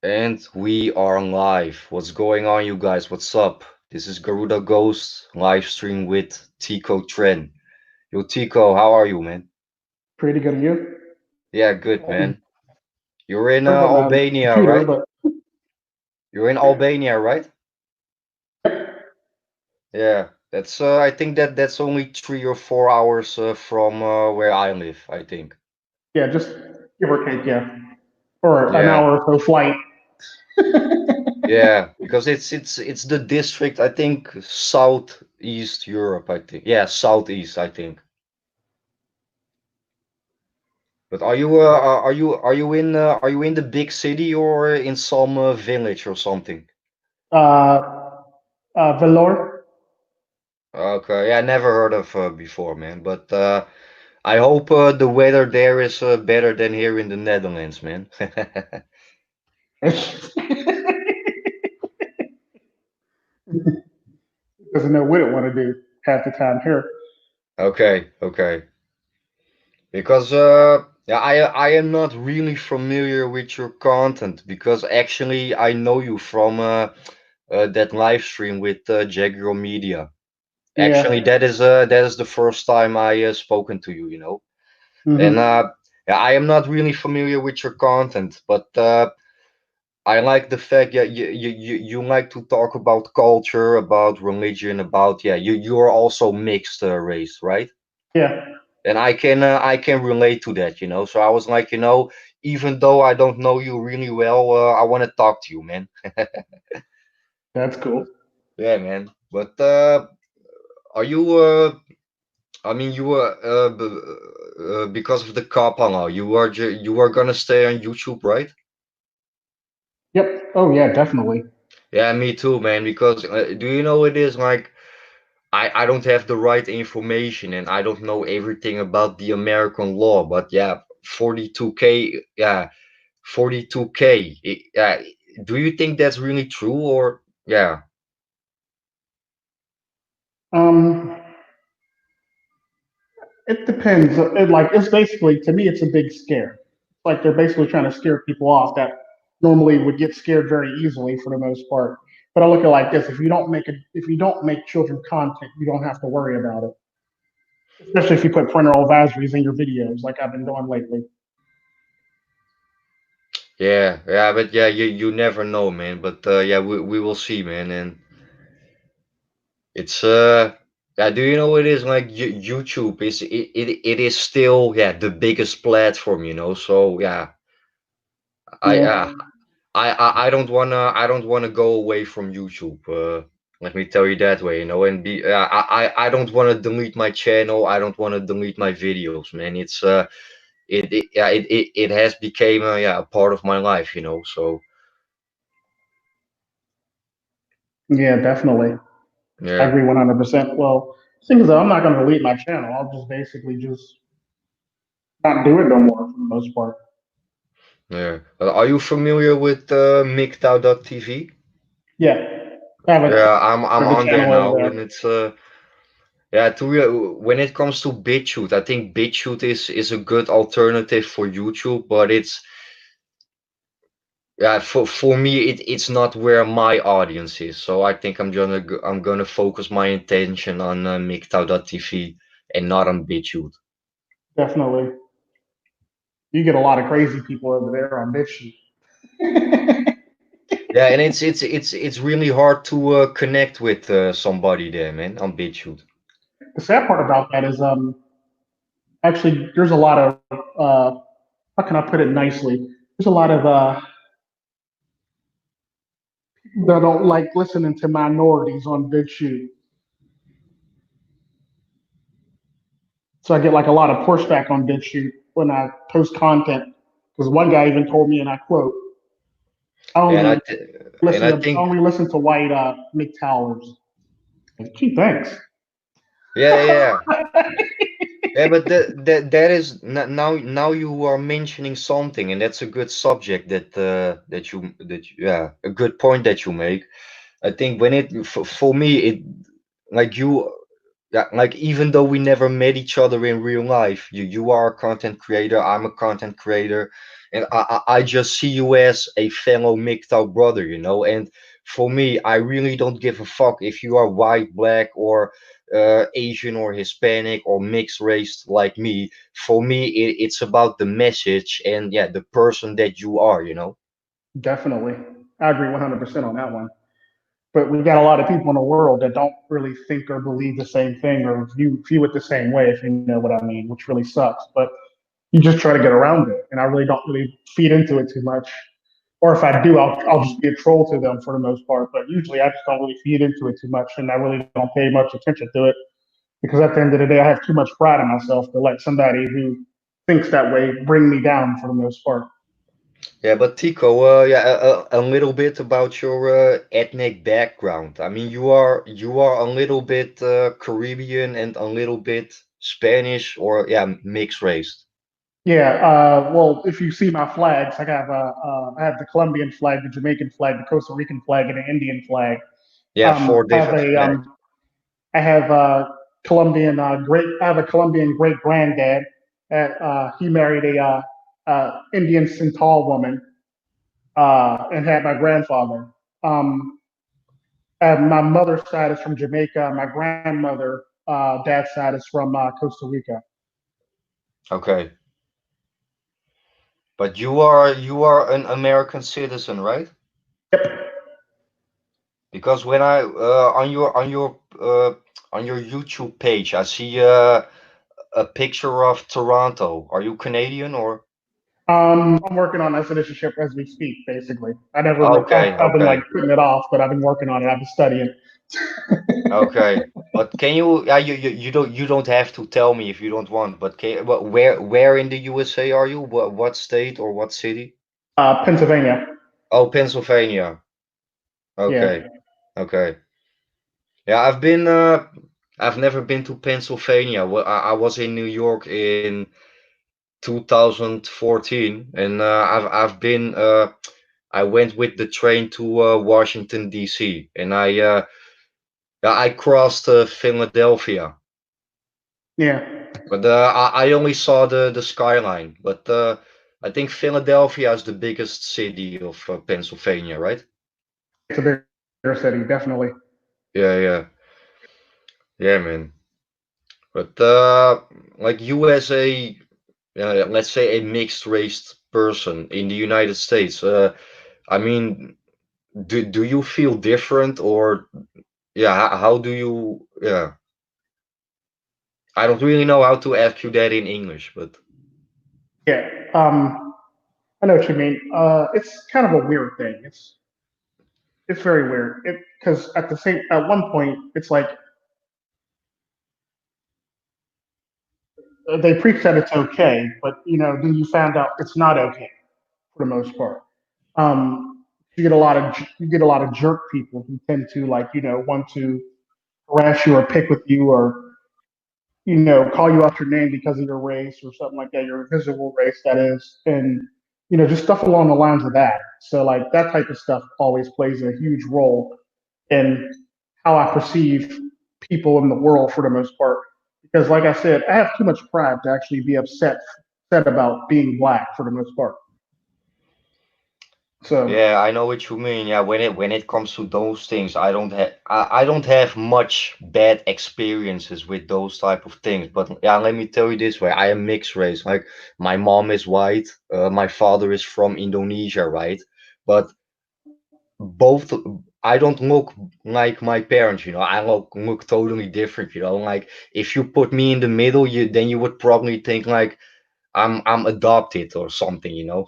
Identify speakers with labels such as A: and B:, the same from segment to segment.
A: And we are live. What's going on, you guys? What's up? This is Garuda Ghost live stream with Tico Tren. Yo, Tico, how are you, man?
B: Pretty good of you.
A: Yeah, good, man. You're in
B: Working on the
A: Albania,
B: computer,
A: right?
B: but
A: You're in Albania, right? Yeah, that's. I think that's only 3 or 4 hours from where I live. I think.
B: yeah, just give or take, yeah, or an
A: Yeah,
B: hour or so flight.
A: yeah, because it's the district. I think Southeast Europe. I think. Yeah, Southeast. I think. But are you in the big city or in some village or something?
B: uh, Velour.
A: Okay, yeah, I never heard of before, man. But I hope the weather there is better than here in the Netherlands, man.
B: Doesn't know what it want to do half the time here.
A: Okay, okay. Because yeah, I am not really familiar with your content because actually I know you from that live stream with Jaguar Media. Actually,
B: Yeah.
A: that is the first time I spoken to you, you know. And
B: Hmm.
A: yeah, I am not really familiar with your content, but I like the fact that you like to talk about culture, about religion, about yeah, you are also mixed race, right?
B: Yeah,
A: And I can relate to that, you know. So I was like, even though I don't know you really well, I want to talk to you, man.
B: that's cool.
A: Yeah, man. But are you I mean, you were because of the Kapala, you are gonna stay on YouTube, right?
B: Yep. Oh yeah, definitely.
A: Yeah, me too, man. Because do you know it is like I don't have the right information and I don't know everything about the American law, but yeah, 42K, yeah, 42K. Yeah, do you think that's really true or yeah?
B: Um, it depends. It's basically to me, it's a big scare. Like they're basically trying to scare people off that normally would get scared very easily for the most part. But I look at it like this: if you don't make children content, you don't have to worry about it. Especially if you put parental advisories in your videos, like I've been doing lately.
A: Yeah, yeah, but yeah, you never know, man. But yeah, we will see, man. And it's yeah, do you know it is like YouTube it is still yeah the biggest platform, you know. So yeah, I
B: Yeah,
A: uh, I don't wanna go away from YouTube. Let me tell you that way, you know. And be I don't wanna delete my channel. I don't wanna delete my videos, man. It has become yeah a part of my life, you know. So
B: yeah, definitely. I
A: yeah,
B: agree 100%. Well, thing is, though, I'm not going to delete my channel. I'll just basically just not do it no more for the most part.
A: yeah. Are you familiar with MGTOW.tv?
B: Yeah, I have a
A: Yeah, I'm
B: bit of a
A: on there
B: channel over
A: now,
B: there.
A: and it's yeah. When it comes to BitChute, I think BitChute is a good alternative for YouTube, but it's yeah for me it's not where my audience is. So I think I'm gonna focus my attention on MGTOW.tv and not on BitChute.
B: Definitely. You get a lot of crazy people over there on BitChute.
A: Yeah, and it's really hard to connect with somebody there, man, on BitChute.
B: The sad part about that is, actually, there's a lot of, how can I put it nicely? There's a lot of that don't like listening to minorities on BitChute. So I get like a lot of pushback on BitChute when I post content. Because one guy even told me, and I quote, "I
A: And I
B: only
A: th and
B: listen
A: I
B: to
A: think
B: listen to white McTowers." Like, gee, thanks.
A: yeah, yeah. Yeah, but that is now you are mentioning something, and that's a good subject yeah, a good point that you make. I think when it for me it like you. yeah, like even though we never met each other in real life, you are a content creator, I'm a content creator, and I just see you as a fellow MGTOW brother, you know. And for me, I really don't give a fuck if you are white, black, or Asian or Hispanic or mixed race like me. For me, it's about the message and yeah, the person that you are, you know.
B: Definitely. I agree 100% on that one. But we got a lot of people in the world that don't really think or believe the same thing or view it the same way, if you know what I mean, which really sucks. But you just try to get around it. And I really don't really feed into it too much. Or if I do, I'll just be a troll to them for the most part. But usually I just don't really feed into it too much. And I really don't pay much attention to it because at the end of the day, I have too much pride in myself to let somebody who thinks that way bring me down for the most part.
A: Yeah, but Tico, yeah, a little bit about your ethnic background. I mean, you are a little bit Caribbean and a little bit Spanish or yeah, mixed race.
B: Yeah, well, if you see my flags, I have the Colombian flag, the Jamaican flag, the Costa Rican flag, and the Indian flag.
A: Yeah, four
B: I have
A: different
B: a
A: flags.
B: I have a I have a Colombian great granddad. He married a Indian Santal woman and had my grandfather. Um, my mother's side is from Jamaica. My grandmother dad's side is from Costa Rica.
A: Okay, but you are an American citizen, right?
B: Yep.
A: Because when I on your YouTube page, I see a picture of Toronto. Are you Canadian or?
B: I'm working on that citizenship as we speak. Basically,
A: Okay,
B: I've been like
A: okay.
B: putting it off, but I've been working on it. I've been studying.
A: Okay, but can you? Yeah, you don't have to tell me if you don't want. But where in the USA are you? What state or what city?
B: Pennsylvania.
A: Oh, Pennsylvania.
B: Yeah.
A: Okay, okay. Yeah, I've never been to Pennsylvania. Well, I was in New York in 2014, and I went with the train to Washington D.C. and yeah, I crossed Philadelphia.
B: Yeah.
A: But I only saw the skyline. But I think Philadelphia is the biggest city of Pennsylvania, right?
B: It's a bigger city, definitely.
A: Yeah, yeah, yeah, man. But like you as a let's say a mixed race person in the United States, I mean, do you feel different or yeah? How do you? Yeah, I don't really know how to ask you that in English, but
B: Yeah. I know what you mean. It's kind of a weird thing. It's very weird. It because at one point it's like they preach that it's okay, but then you found out it's not okay for the most part. You get a lot of jerk people who tend to like want to harass you or pick with you or call you out your name because of your race or something like that, your invisible race that is, and just stuff along the lines of that. So like that type of stuff always plays a huge role in how I perceive people in the world for the most part. Because like I said, I have too much pride to actually be upset about being black for the most part. So
A: yeah, I know what you mean. Yeah, when it comes to those things, I don't have much bad experiences with those type of things. But yeah, let me tell you this way, I am mixed race. Like my mom is white, my father is from Indonesia, right? But both I don't look like my parents, you know. I look totally different, you know. Like if you put me in the middle, you would probably think like I'm adopted or something, you know.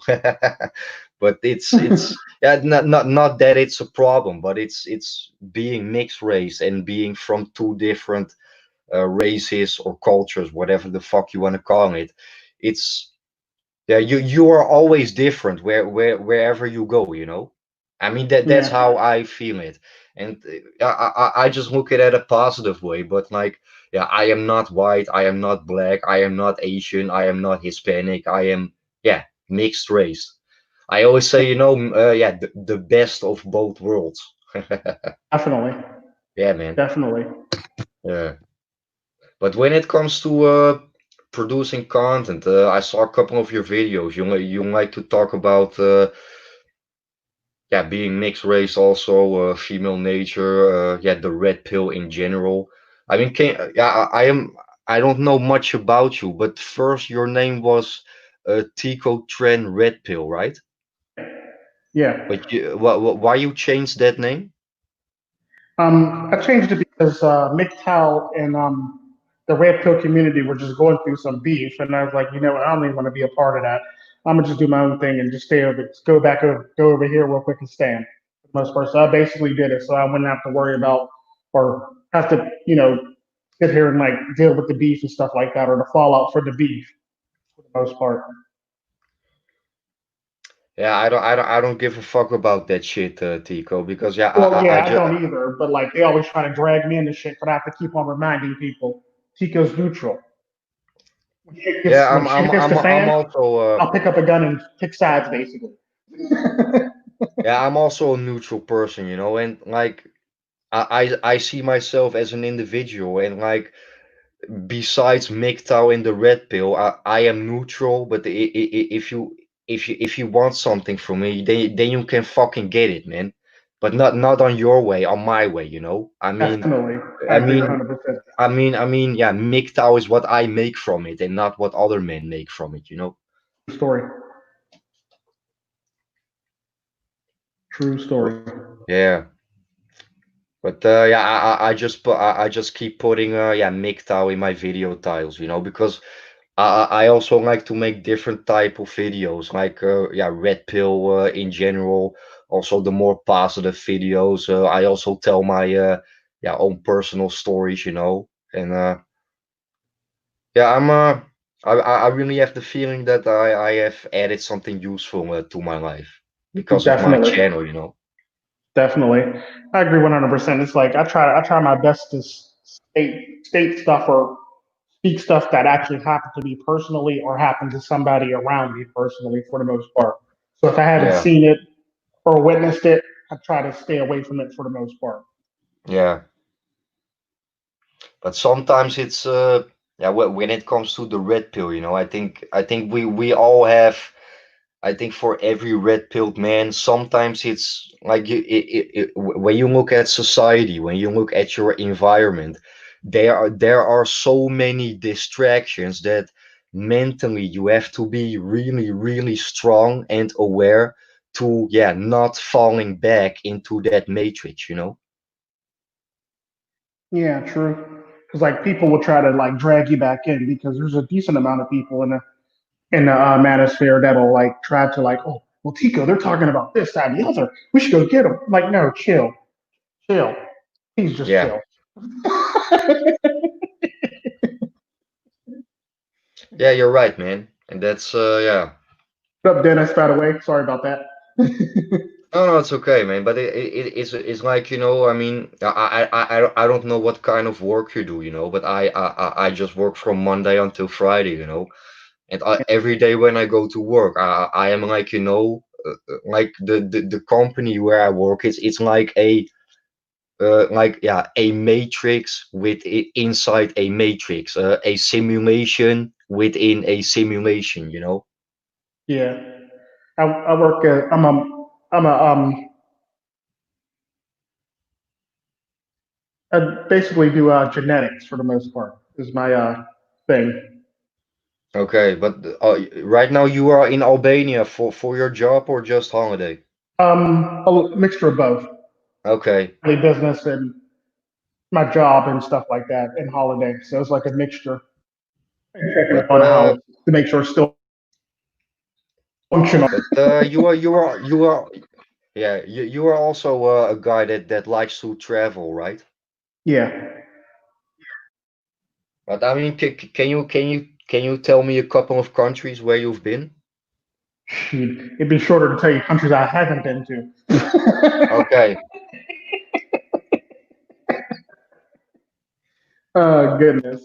A: But it's yeah, not that it's a problem, but it's being mixed race and being from two different races or cultures, whatever the fuck you want to call it. It's yeah, you are always different wherever you go, you know. I mean that's
B: yeah,
A: how I feel it, and I just look at it a positive way. But like, yeah, I am not white, I am not black, I am not Asian, I am not Hispanic, I am yeah mixed race. I always say, you know, yeah, the best of both worlds.
B: definitely,
A: Yeah, man.
B: definitely.
A: Yeah. But when it comes to producing content, I saw a couple of your videos. You like to talk about yeah, being mixed race, also female nature, yeah, the red pill in general. I mean, yeah, I don't know much about you, but first your name was Tico Tren Red Pill, right?
B: Yeah.
A: But why you changed that name?
B: I changed it because MGTOW and the Red Pill community were just going through some beef, and I was like, you know what, I don't even want to be a part of that. I'm gonna just do my own thing and just stay over, go back over, go over here real quick and stand for the most part. So I basically did it, so I wouldn't have to worry about or have to, sit here and like deal with the beef and stuff like that, or the fallout for the beef for the most part.
A: Yeah, I don't give a fuck about that shit, Tico, because yeah,
B: Well,
A: I
B: yeah, I
A: just
B: don't either, but like they always try to drag me into shit, but I have to keep on reminding people Tico's neutral.
A: yeah,
B: When shit hits the
A: I'm
B: fan,
A: also
B: I'll pick up a gun and pick sides, basically.
A: yeah, I'm also a neutral person, you know, and like I see myself as an individual, and like besides MGTOW and the red pill, I am neutral. But if you want something from me, then you can fucking get it, man. But not on your way, on my way, you know.
B: Definitely, I
A: I
B: agree
A: mean,
B: 100%.
A: yeah, MGTOW is what I make from it, and not what other men make from it, you know.
B: Story, true story.
A: Yeah. But yeah, I just I just keep putting yeah MGTOW in my video titles, you know, because I also like to make different type of videos, like yeah, red pill in general. Also, the more positive videos. I also tell my yeah own personal stories, you know. And yeah, I really have the feeling that I have added something useful to my life because of my
B: Definitely,
A: channel, you know.
B: definitely, I agree 100%. It's like I try my best to state stuff or speak stuff that actually happened to me personally or happened to somebody around me personally for the most part. So if I haven't
A: Yeah,
B: seen it or witnessed it, I try to stay away from it for the most part.
A: yeah. But sometimes it's yeah when it comes to the red pill, you know, I think we all have. I think for every red pilled man, sometimes it's like when you look at society, when you look at your environment, there are so many distractions that mentally you have to be really, really strong and aware to yeah not falling back into that matrix, you know?
B: Yeah, true. Because like people will try to like drag you back in because there's a decent amount of people in the manosphere that'll like try to like, oh, well, Tico, they're talking about this, that, and the other. We should go get them. Like, no, chill, chill. Please just
A: Yeah,
B: chill.
A: yeah, you're right, man, and that's yeah.
B: What's up, Dennis? By the way, sorry about that.
A: No, no, it's okay, man. But it's like, you know, I mean, I don't know what kind of work you do, you know, but I just work from Monday until Friday, you know, and every day when I go to work, I am like, you know, like the company where I work, it's like yeah, a matrix inside a matrix, a simulation within a simulation, you know.
B: Yeah, I work. I'm a I basically do genetics for the most part. Is my thing.
A: Okay, but right now you are in Albania for your job or just holiday?
B: A mixture of both,
A: Okay,
B: really business and my job and stuff like that, and holiday. So it's like a mixture. And checking up
A: but
B: on the house to make sure it's still functional.
A: you are yeah you are also a guy that likes to travel, right?
B: Yeah.
A: But I mean, can you tell me a couple of countries where you've been?
B: Shoot, it'd be shorter to tell you countries I haven't been to.
A: Okay,
B: Goodness.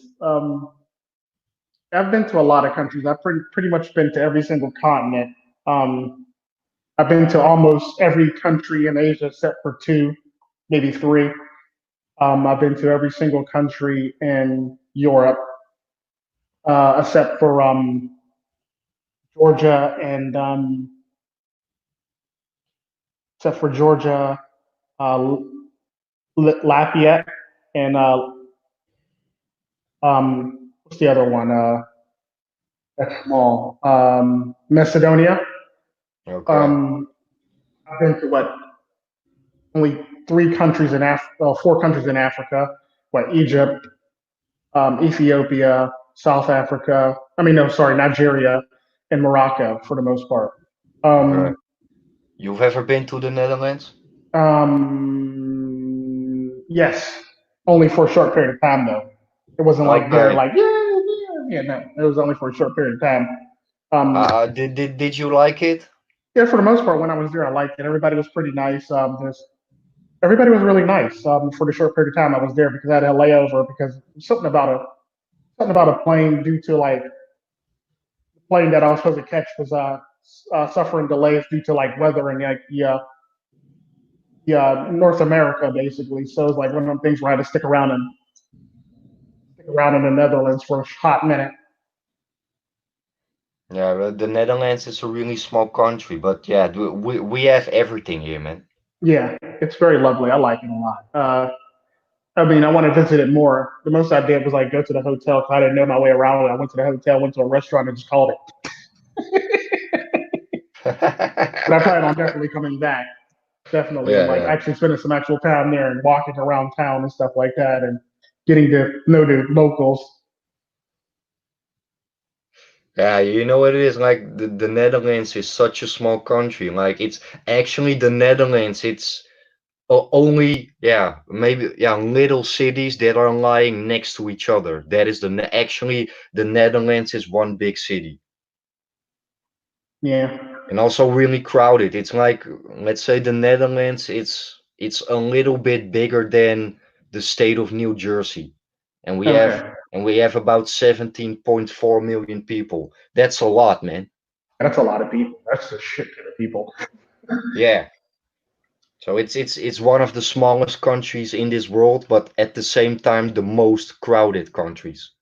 B: I've been to a lot of countries. I've pretty much been to every single continent. Um, I've been to almost every country in Asia except for two, maybe three. I've been to every single country in Europe, except for Georgia and except for Georgia, uh, Latvia, and what's the other one? That's small. Macedonia.
A: Okay.
B: Um, I've been to what only three countries in Africa, well, four countries in Africa. What Egypt, Ethiopia, South Africa. I mean, no, sorry, Nigeria and Morocco for the most part.
A: Okay.
B: Um,
A: You've ever been to the Netherlands?
B: yes, only for a short period of time though. It wasn't like there,
A: Okay.
B: like yeah. No, it was only for a short period of time.
A: Did you like it?
B: Yeah, for the most part, when I was there, I liked it. Everybody was pretty nice. Everybody was really nice for the short period of time I was there because I had a layover because something about a plane due to like the plane that I was supposed to catch was suffering delays due to like weather and like North America basically. So it was like one of them things where I had to stick around in the Netherlands for a hot minute.
A: Yeah, well, the Netherlands is a really small country, but yeah, we have everything here, man.
B: Yeah, it's very lovely. I like it a lot. I mean, I want to visit it more. The most I did was like go to the hotel because I didn't know my way around it. I went to the hotel, went to a restaurant, and just called it. But I plan on definitely coming back. Definitely, and
A: Yeah,
B: like
A: yeah.
B: actually spending some actual time there and walking around town and stuff like that, and getting to know the locals.
A: Yeah, you know what it is like the Netherlands is such a small country. Like it's actually the Netherlands, it's only maybe little cities that are lying next to each other. That is actually the Netherlands is one big city.
B: Yeah.
A: And also really crowded. It's like let's say the Netherlands, it's a little bit bigger than the state of New Jersey, and
B: Okay.
A: we have about 17.4 million people. That's a lot, man.
B: That's a lot of people. That's a shit ton of people.
A: Yeah. So it's one of the smallest countries in this world, but at the same time the most crowded countries.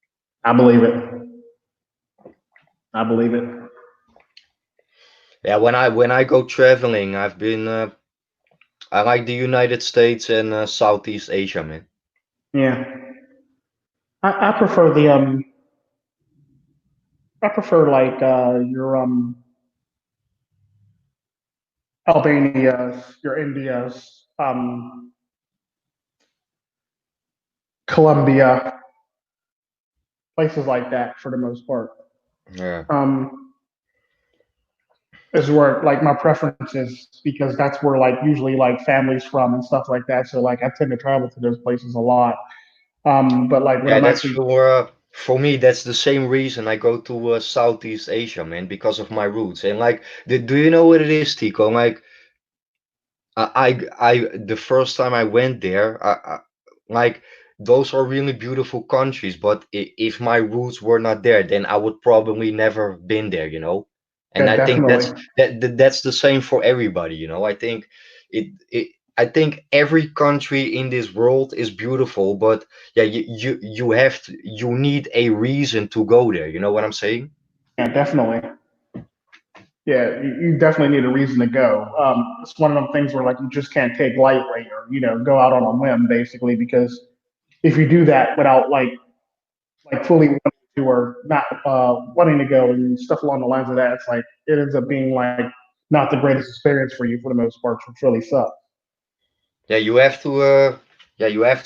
B: I believe it. I believe it.
A: Yeah, when I go traveling, I like the United States and Southeast Asia, man.
B: Yeah. I prefer the I prefer like your Albania's, your India's, Colombia, places like that for the most part.
A: Yeah.
B: Um, is where like my preference is because that's where like usually like families from and stuff like that. So like I tend to travel to those places a lot. But like when
A: Yeah,
B: I'm
A: that's
B: actually
A: for me. That's the same reason I go to Southeast Asia, man, because of my roots. And like, do you know what it is, Tico? Like, the first time I went there, like those are really beautiful countries. But if my roots were not there, then I would probably never been there, you know. And
B: yeah,
A: I think
B: definitely,
A: that's the same for everybody, you know. I think it. I think every country in this world is beautiful, but yeah, you need a reason to go there. You know what I'm saying?
B: yeah, definitely. Yeah, you definitely need a reason to go. It's one of them things where like you just can't take lightly or go out on a limb basically because if you do that without like fully wanting to or not wanting to go and stuff along the lines of that, it's like it ends up being like not the greatest experience for you for the most part, which really sucks.
A: Yeah, you have to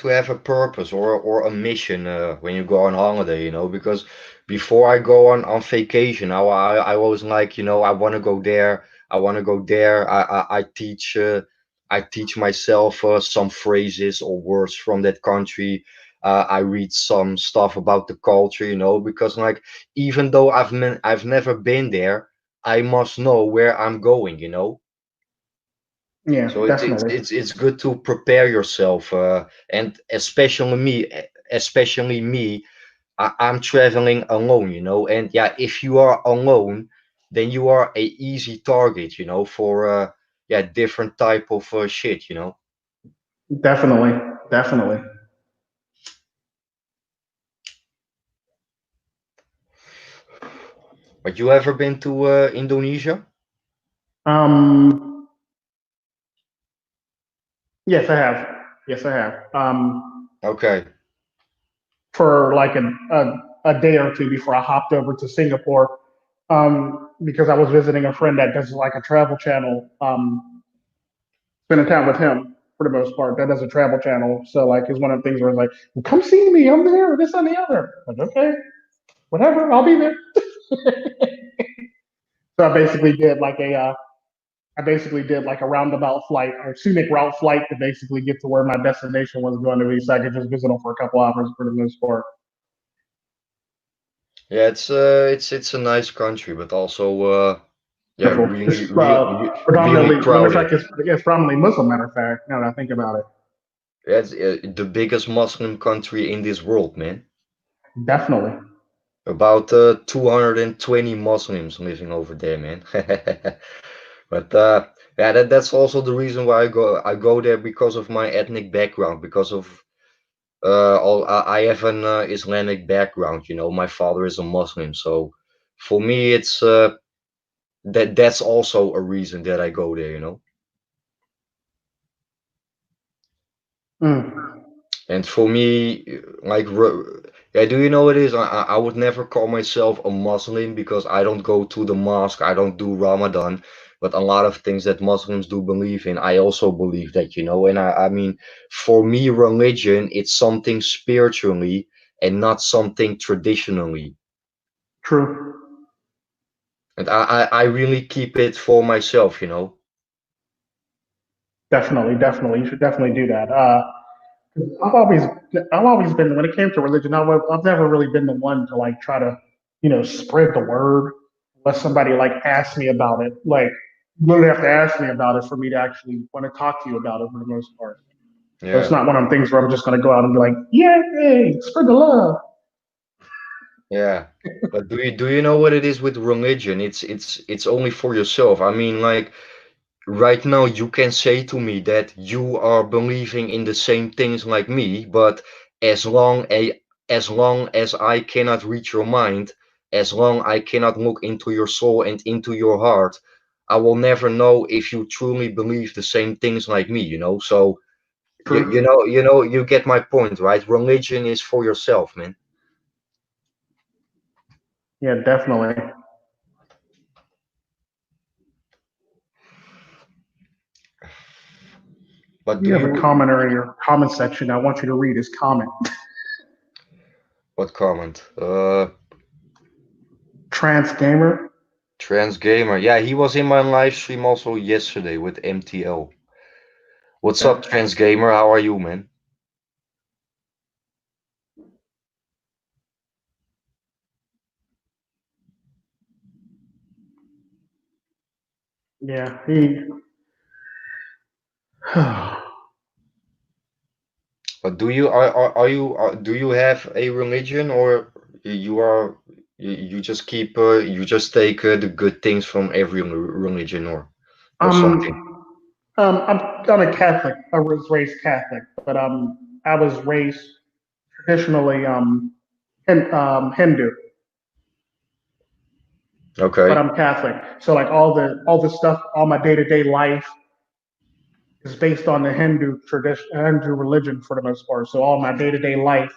A: have a purpose or a mission when you go on holiday, you know, because before I go on vacation, I was like, you know, I want to go there, I want to go there. I teach myself some phrases or words from that country. I read some stuff about the culture, you know, because like even though I've never been there, I must know where I'm going, you know.
B: Yeah,
A: So
B: definitely.
A: it's good to prepare yourself, and especially me. I'm traveling alone, you know, and yeah, if you are alone, then you are a easy target, you know, for different type of shit, you know.
B: Definitely, definitely.
A: But you ever been to Indonesia?
B: Um, yes, I have. Yes, I have.
A: Okay.
B: For like a day or two before I hopped over to Singapore, because I was visiting a friend that does like a travel channel, spending time with him for the most part. That does a travel channel. So like it's one of the things where it's like, well, come see me, I'm there, this and the other. Like, okay, whatever, I'll be there. So I basically did like a roundabout flight or scenic route flight to basically get to where my destination was going to be, so I could just visit them for a couple hours for the most part.
A: Yeah, it's a nice country, but also yeah,
B: Beautiful.
A: really
B: It's
A: really
B: predominantly, matter of
A: crowded.
B: fact, it's predominantly Muslim. Matter of fact, now that I think about it,
A: Yeah, it's the biggest Muslim country in this world, man.
B: definitely
A: About 220 Muslims living over there, man. But yeah, that's also the reason why I go there because of my ethnic background, because of all I have an Islamic background. My father is a Muslim, so for me it's that's also a reason that I go there.
B: mm,
A: And for me, like, yeah, do you know what it is? I would never call myself a Muslim because I don't go to the mosque, I don't do Ramadan, but a lot of things that Muslims do believe in, I also believe that. And I mean, for me, religion, it's something spiritually and not something traditionally.
B: true.
A: And I really keep it for myself.
B: Definitely, definitely, you should definitely do that. I've always, I've always been when it came to religion. I've never really been the one to like try to, spread the word unless somebody like asks me about it. Like, you literally have to ask me about it for me to actually want to talk to you about it for the most part. So it's
A: Yeah.
B: not one of them things where I'm just going to go out and be like, yeah, hey, spread the love.
A: Yeah. But do you know what it is with religion? It's only for yourself. I mean, like, right now you can say to me that you are believing in the same things like me, but as long as I cannot reach your mind, as long I cannot look into your soul and into your heart, I will never know if you truly believe the same things like me. So
B: True.
A: you get my point, right? Religion is for yourself, man.
B: Yeah, definitely.
A: But
B: You
A: do
B: have a
A: you
B: comment area, or comment section. I want you to read his comment.
A: what comment?
B: Trans gamer.
A: Trans gamer. Yeah, he was in my live stream also yesterday with MTL. What's up,
B: Okay.
A: Trans gamer? How are you, man?
B: Yeah, he.
A: But do you have a religion, or you just you just take the good things from every religion, or something?
B: I'm a Catholic. I was raised Catholic, but I was raised traditionally Hindu, but
A: Okay,
B: I'm Catholic. So like all the stuff, all my day to day life is based on the Hindu tradition, Hindu religion for the most part. So all my day to day life,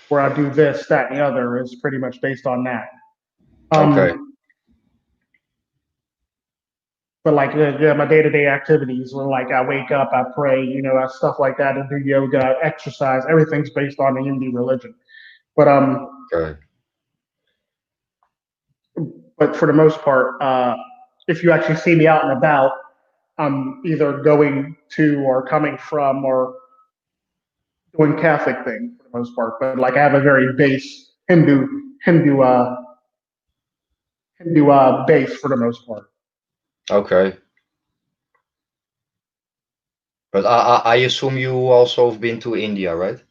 B: where I do this, that, and the other, is pretty much based on that.
A: okay,
B: Um, but like yeah, my day to day activities, where like I wake up, I pray, stuff like that, and do yoga, I exercise. Everything's based on the Hindu religion. But
A: okay,
B: but for the most part, if you actually see me out and about, I'm either going to or coming from or doing Catholic things for the most part. But like I have a very base Hindu Hindu base for the most part.
A: okay. But I assume you also have been to India, right?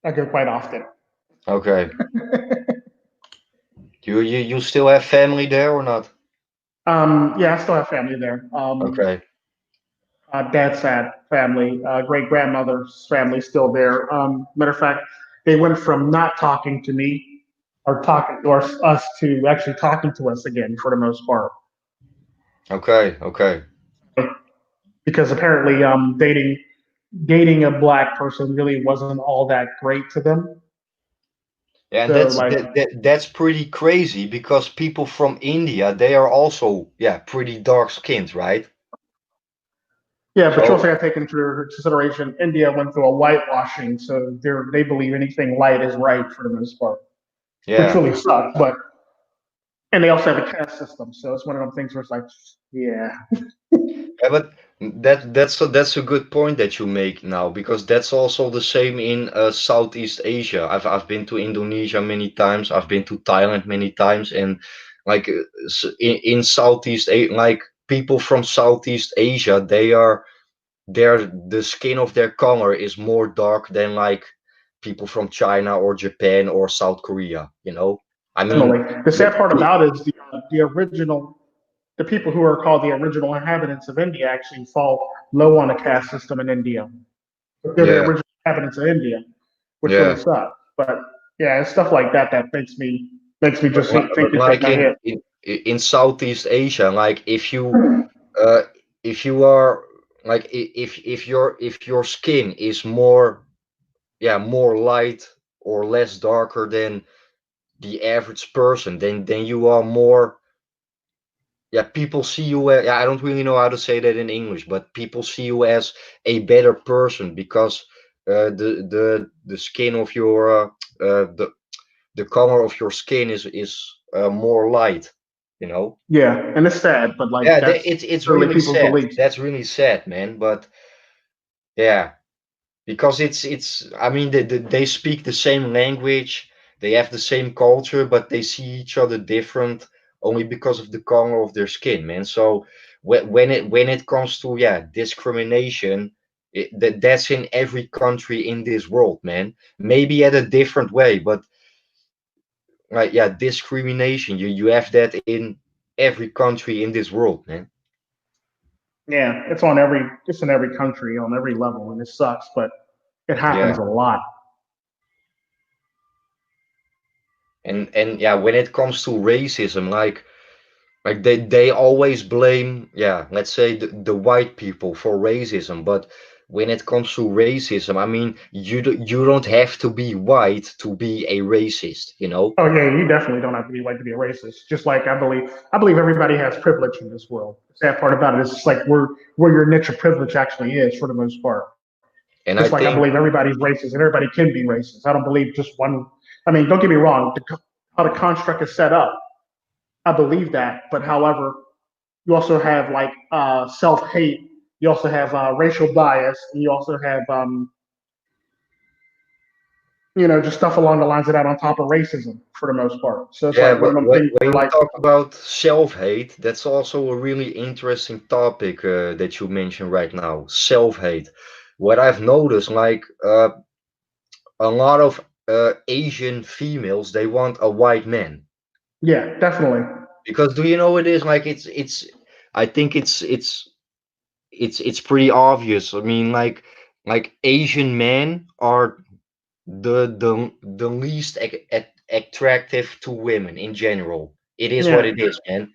B: I go quite often.
A: Okay. You still have family there or not?
B: Yeah, I still have family there.
A: Okay.
B: Dad's side family, great grandmother's family still there. Matter of fact, they went from not talking to me. are talking or us to actually talking to us again for the most part.
A: Okay, okay.
B: Because apparently dating a black person really wasn't all that great to them.
A: Yeah, and
B: So like
A: that's pretty crazy because people from India, they are also, yeah, pretty dark skinned, right?
B: yeah, but you
A: So
B: also got to take into consideration India went through a whitewashing, so they believe anything light is right for the most part, which
A: yeah.
B: really sucks. But and they also have a caste system, so it's one of them things where it's like, yeah,
A: Yeah, but that's a good point that you make now because that's also the same in Southeast Asia. I've been to Indonesia many times. I've been to Thailand many times, and like in Southeast Asia, like people from Southeast Asia, the skin of their color is more dark than like people from China or Japan or South Korea. I mean,
B: definitely. The
A: the,
B: sad part
A: the-
B: about it is the original the people who are called the original inhabitants of India actually fall low on the caste system in India. They're the
A: yeah,
B: original inhabitants of India, which really
A: yeah.
B: sucks. But yeah, it's stuff like that that makes me just think to shake
A: Like
B: my head.
A: in Southeast Asia, like uh if you are like if your skin is more, yeah, more light or less darker than the average person, then you are more, yeah, people see you yeah, I don't really know how to say that in English, but people see you as a better person because the skin of your the color of your skin is more light, you know.
B: Yeah, and it's sad, but like
A: Yeah,
B: that's
A: it's
B: really
A: really
B: people's
A: sad.
B: beliefs.
A: That's really sad, man. But yeah, because it's I mean they speak the same language, they have the same culture, but they see each other different only because of the color of their skin, man. So when it comes to, yeah, discrimination, that's in every country in this world, man. Maybe at a different way, but like, yeah, discrimination, you have that in every country in this world, man.
B: Yeah, it's in every country on every level, and it sucks, but it
A: Yeah.
B: happens a lot.
A: And yeah, when it comes to racism, like they always blame, yeah, let's say the white people for racism, but when it comes to racism, I mean, you don't have to be white to be a racist, you know.
B: Oh yeah, you definitely don't have to be white to be a racist. Just like I believe everybody has privilege in this world. The sad part about it is just like where your niche of privilege actually is for the most part. Just
A: And
B: like
A: I
B: I believe
A: think,
B: everybody's racist and everybody can be racist. I don't believe just one. I mean, don't get me wrong. How the construct is set up, I believe that. But however, you also have like self hate. You also have racial bias, and you also have just stuff along the lines of that on top of racism for the most part. So it's
A: yeah,
B: like one
A: but
B: of them things
A: when
B: where
A: you
B: like
A: talk about self-hate, that's also a really interesting topic that you mentioned right now, self-hate. What I've noticed, like a lot of Asian females, they want a white man.
B: yeah, definitely.
A: Because do you know what it is? Like it's I think it's pretty obvious. I mean, like Asian men are the least attractive to women in general. It is what
B: Yeah,
A: it is, man.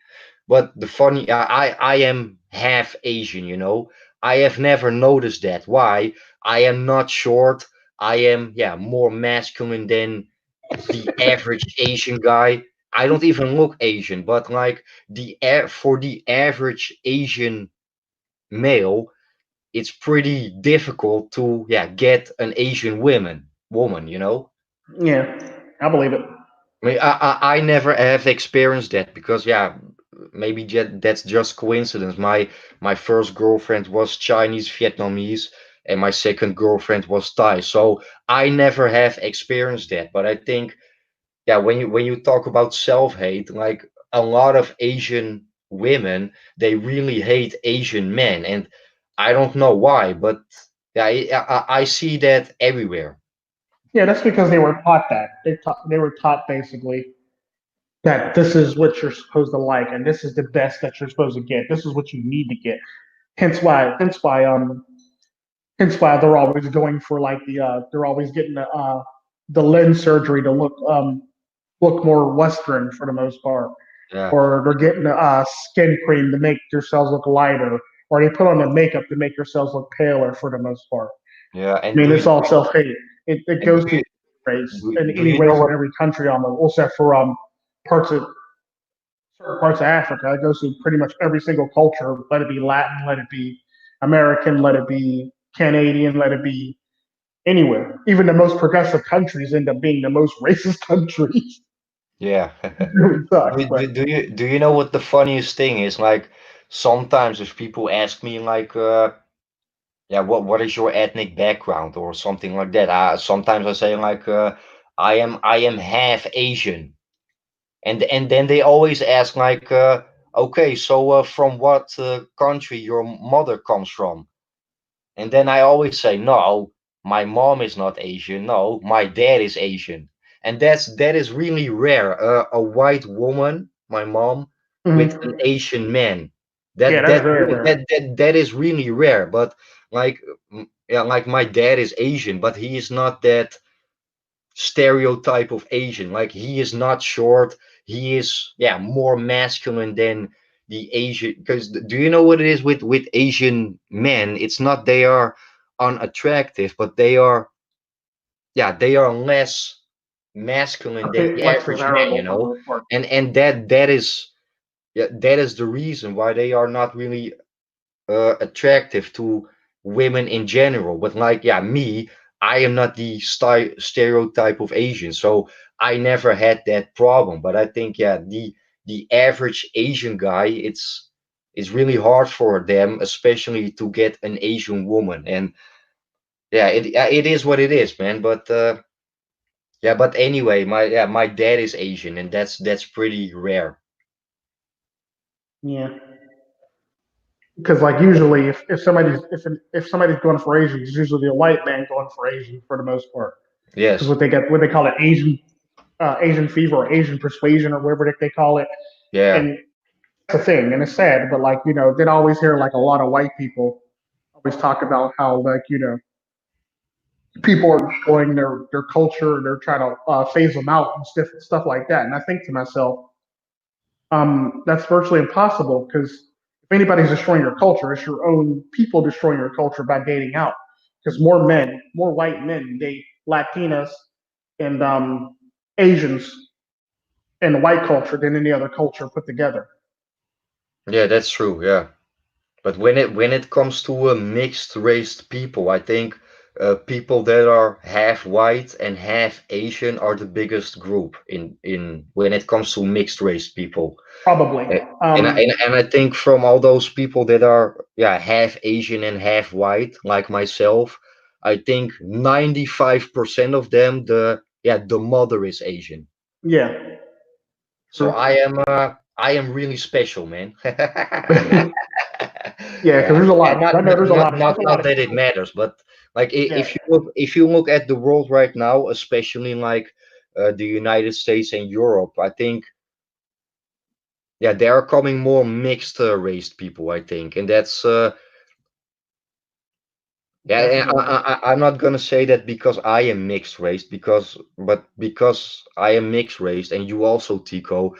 A: But the funny, I am half Asian, you know. I have never noticed that. Why? I am not short. I am, yeah, more masculine than the average Asian guy. I don't even look Asian, but like for the average Asian male, it's pretty difficult to, yeah, get an Asian woman, you know.
B: yeah, I believe it.
A: I mean, I never have experienced that because, yeah, maybe that's just coincidence. My first girlfriend was Chinese Vietnamese, and my second girlfriend was Thai. So I never have experienced that. But I think, yeah, when you talk about self-hate, like a lot of Asian women, they really hate Asian men, and I don't know why, but yeah, I see that everywhere.
B: Yeah, that's because they were taught that. They were taught basically that this is what you're supposed to like, and this is the best that you're supposed to get. This is what you need to get. Hence why they're always going for like they're always getting the lens surgery to look look more Western for the most part,
A: Yeah,
B: or they're getting skin cream to make themselves look lighter, or they put on the makeup to make themselves look paler for the most part.
A: yeah.
B: I mean, it's all self hate. It
A: And
B: goes through race and
A: do
B: any
A: you know
B: race in
A: what?
B: every country almost, except for parts of certain parts of Africa. It goes through pretty much every single culture. Let it be Latin, let it be American, let it be Canadian, let it be anywhere. Even the most progressive countries end up being the most racist countries.
A: Yeah.
B: It really sucks, but
A: Do you know what the funniest thing is? Like sometimes if people ask me like yeah, what is your ethnic background or something like that? Sometimes I say like I am half Asian. And then they always ask like okay, so from what country your mother comes from? And then I always say, no, my mom is not Asian. No, my dad is Asian. And that is really rare. A white woman, my mom, with an
B: mhm.
A: Asian man.
B: Yeah, that is very rare.
A: That is really rare. But like yeah, like my dad is Asian, but he is not that stereotype of Asian. Like he is not short. He is yeah more masculine than the Asian. Because do you know what it is with Asian men? It's not they are unattractive, but they are yeah they are less masculine
B: A
A: than
B: bit
A: the
B: less
A: average man. You
B: desirable for the
A: know,
B: most part.
A: and that is yeah that is the reason why they are not really attractive to women in general. But like, yeah, me, I am not the stereotype of Asian, so I never had that problem. But I think, yeah, the average Asian guy, it's really hard for them, especially to get an Asian woman. And yeah, it is what it is, man. But yeah, but anyway, my dad is Asian, and that's pretty rare.
B: Yeah, because like usually, if somebody's going for Asian, it's usually a white man going for Asian for the most part. Because
A: Yes,
B: what they call it Asian fever or Asian persuasion or whatever they call it,
A: yeah.
B: and the thing, and it's sad, but like then I always hear like a lot of white people always talk about how like people are destroying their culture and they're trying to phase them out and stuff like that. And I think to myself, that's virtually impossible because if anybody's destroying your culture, it's your own people destroying your culture by dating out. Because more white men date Latinas and Asians in the white culture than any other culture put together.
A: Yeah, that's true. Yeah. But when it comes to mixed race people, I think people that are half white and half Asian are the biggest group in when it comes to mixed race people.
B: Probably.
A: Eh, and I think from all those people that are yeah half Asian and half white, like myself, I think 95% of them the mother is Asian.
B: Yeah.
A: So
B: True.
A: I am really special, man.
B: Yeah, because
A: Yeah,
B: there's a
A: yeah,
B: lot. I know there's a lot
A: not
B: of
A: that it
B: people.
A: matters, but like
B: Yeah,
A: if you look at the world right now, especially in like the United States and Europe, I think yeah there are coming more mixed race people. I think, and that's yeah. And
B: definitely.
A: I'm not gonna say that because I am mixed race, but because I am mixed race, and you also, Tico,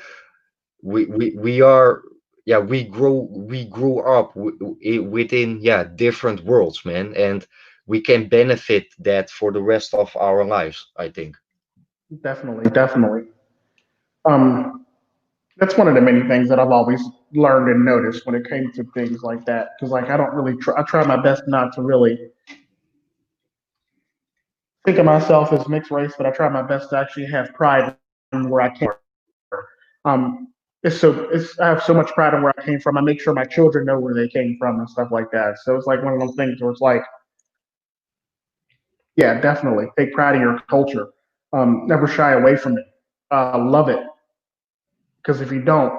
A: we are yeah we grew up within yeah different worlds, man, and we can benefit that for the rest of our lives, I think.
B: Definitely, definitely. Um, that's one of the many things that I've always learned and noticed when it came to things like that. Because like I don't really I try my best not to really think of myself as mixed race, but I try my best to actually have pride in where I came from. I have so much pride in where I came from. I make sure my children know where they came from and stuff like that. So it's like one of those things where it's like, yeah, definitely take pride in your culture. Never shy away from it. Love it because if you don't,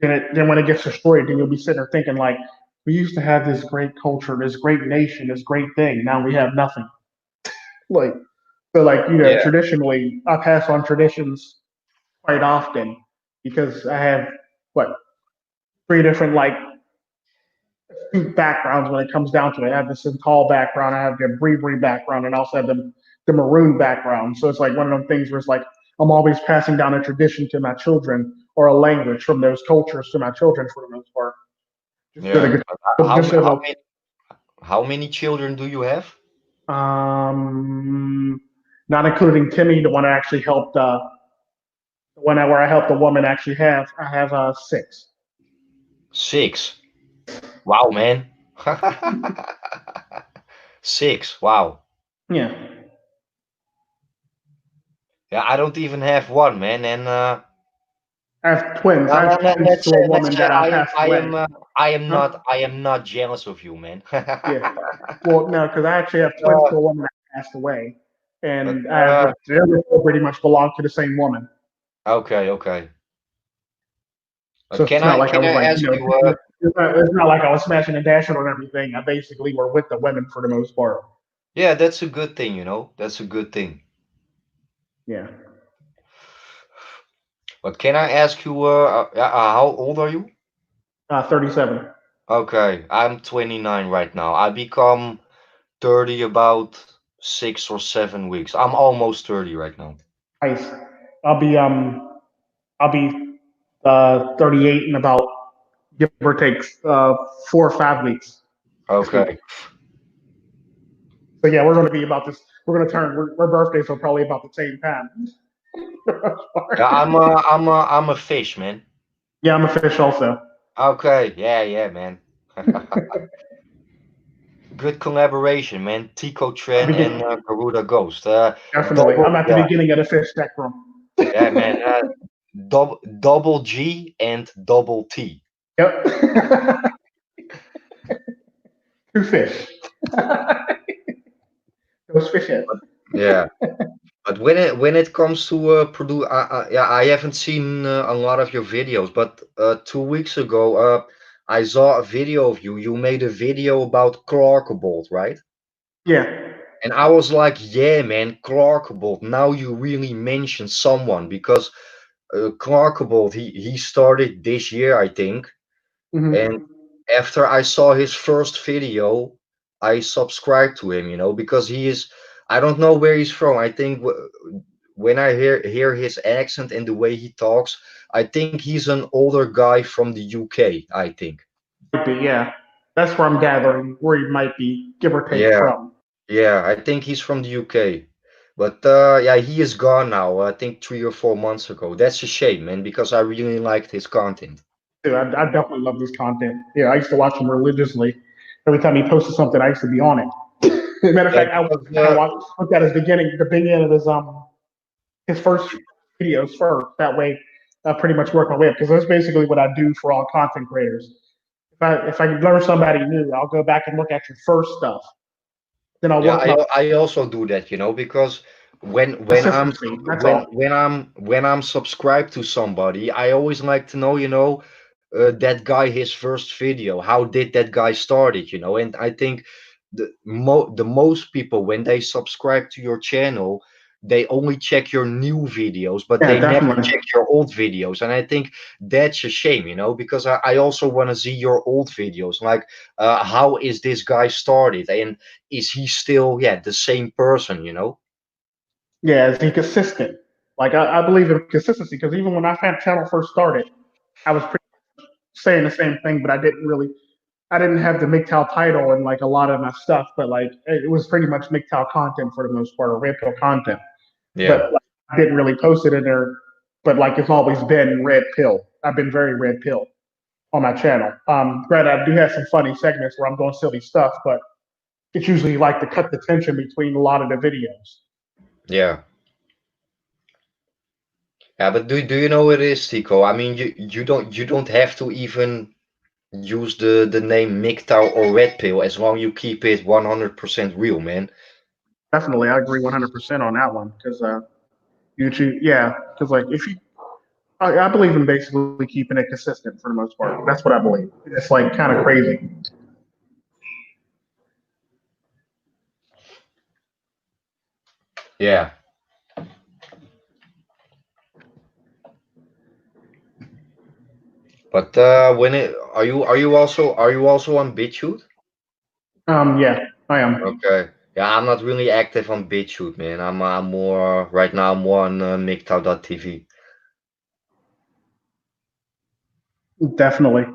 B: then when it gets destroyed, then you'll be sitting there thinking like, we used to have this great culture, this great nation, this great thing. Now we have nothing. Like so, like
A: Yeah,
B: traditionally, I pass on traditions quite often because I have what three different like backgrounds when it comes down to it. I have the Santal background, I have the Bree background, and I also have the maroon background. So it's like one of them things where it's like I'm always passing down a tradition to my children or a language from those cultures to my children for the most part. Just so
A: Yeah.
B: they
A: How
B: just
A: ma-
B: so
A: how many children do you have?
B: um, not including Timmy, the one I actually helped, the one where I helped the woman actually have. I have six.
A: Six. Wow, man. Six. Wow.
B: Yeah,
A: Yeah, I don't even have one, man. And
B: I have twins.
A: no,
B: I
A: no,
B: have
A: no,
B: twins to a
A: let's
B: woman
A: say
B: that passed away. Huh?
A: I am not jealous of you, man.
B: Yeah. Well, no, because I actually have twins
A: Uh,
B: to a woman that passed away,
A: but
B: and I have the other four pretty much belong to the same woman.
A: okay, okay.
B: So
A: But
B: it's not like I
A: can
B: was
A: I
B: like,
A: ask you?
B: it's not like I was smashing and dashing on everything. I basically were with the women for the most part.
A: Yeah, that's a good thing, you know. That's a good thing.
B: Yeah.
A: But can I ask you? How old are you?
B: 37.
A: Okay, I'm 29 right now. I become 30 about 6 or 7 weeks. I'm almost 30 right now.
B: Nice. I'll be um I'll be 38 in about give or take 4 or 5 weeks. Next week.
A: Okay.
B: So yeah, we're going to be about this. We're going to turn. Our birthdays are probably about the same time.
A: Yeah, I'm a fish, man.
B: Yeah, I'm a fish also.
A: Okay, yeah, yeah, man. Good collaboration, man. Tico,
B: I'm
A: Tren, and
B: begin-
A: Garuda Ghost.
B: Definitely. I'm
A: Double,
B: at the
A: yeah,
B: beginning of the fish spectrum.
A: yeah, man. Double G and double T.
B: Yep. Two fish. Those fish heads.
A: Yeah, but when it comes to produce, yeah, I haven't seen a lot of your videos, but 2 weeks ago, I saw a video of you. You made a video about Clarkbolt, right?
B: Yeah.
A: And I was like, yeah, man, Clarkbolt. Now you really mentioned someone because Clarkbolt, he started this year, I think. And
B: Hmm.
A: after I saw his first video, I subscribed to him, you know, because he is, I don't know where he's from. I think when I hear his accent and the way he talks, I think he's an older guy from the UK, I think.
B: Might be, yeah. That's where I'm gathering where he might be, give or take
A: Yeah,
B: from.
A: yeah, I think he's from the UK. But yeah, he is gone now, I think 3 or 4 months ago. That's a shame, man, because I really liked his content.
B: Too. I definitely love this content. Yeah, I used to watch him religiously. Every time he posted something, I used to be on it. Matter of
A: Yeah,
B: fact, I
A: because
B: kind of looked at his the beginning of his first videos first. That way, I pretty much work my way up because that's basically what I do for all content creators. If I learn somebody new, I'll go back and look at your first stuff. Then I'll
A: yeah,
B: work my
A: I also do that, you know, because
B: consistency. That's all.
A: when I'm subscribed to somebody, I always like to know, you know, that guy his first video. How did that guy start it, you know? And I think the most people when they subscribe to your channel, they only check your new videos, but
B: Yeah,
A: they never
B: definitely.
A: check your old videos. And I think that's a shame, you know, because I also want to see your old videos, like how is this guy started, and is he still, yeah, the same person, you know?
B: Yeah, is he consistent? Like I believe in consistency because even when my channel first started, I was pretty saying the same thing, but I didn't have the MGTOW title and like a lot of my stuff, but like it was pretty much MGTOW content for the most part or red pill content.
A: Yeah,
B: But like, I didn't really post it in there. But like it's always been red pill. I've been very red pill on my channel. Granted, I do have some funny segments where I'm doing silly stuff, but it's usually like to cut the tension between a lot of the videos.
A: yeah, yeah. But do you know what it is, Tico? I mean, you don't have to even use the name MGTOW or Red Pill as long you keep it 100% real, man.
B: Definitely, I agree 100% on that one because YouTube, yeah, because like if you, I believe in basically keeping it consistent for the most part. That's what I believe. It's like kind of crazy.
A: Yeah. But when it are you also on BitChute?
B: Yeah, I am.
A: Okay. Yeah, I'm not really active on BitChute, man. I'm more right now more on MGTOW.tv.
B: Definitely.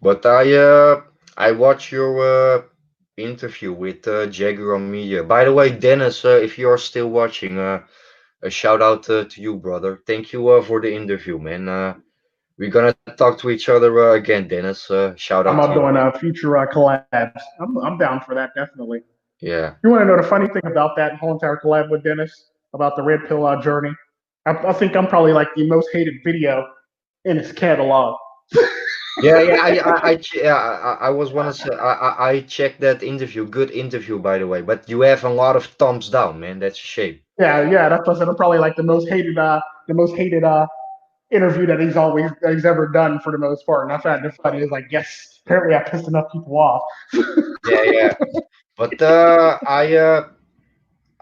A: But I watched your interview with Jaguar Media. By the way, Dennis, if you are still watching, a shout out to you, brother. Thank you for the interview, man. We're gonna talk to each other again, Dennis. Shout out
B: I'm
A: to
B: up
A: you.
B: doing future collabs. I'm down for that, definitely.
A: Yeah.
B: You want to know the funny thing about that whole entire collab with Dennis about the red pill journey? I think I'm probably like the most hated video in his catalog.
A: Yeah, yeah, I was wanna say I checked that interview. Good interview, by the way. But you have a lot of thumbs down, man. That's a shame.
B: Yeah, that's what I said. I'm probably like the most hated interview that he's ever done for the most part. And I found it funny. It's like, yes, apparently I pissed enough people off.
A: Yeah, yeah. But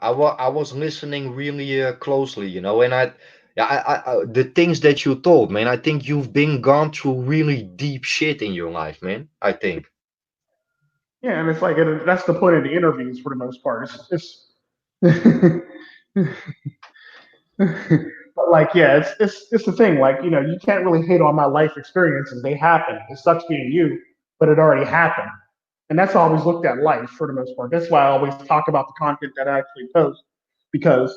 A: I was listening really closely, you know, and yeah, the things that you told, man. I think you've been gone through really deep shit in your life, man. I think.
B: Yeah, and it's like that's the point of the interviews for the most part. It's but like, yeah, it's the thing. Like, you can't really hate on my life experiences. They happen. It sucks being you, but it already happened. And that's how I always looked at life for the most part. That's why I always talk about the content that I actually post because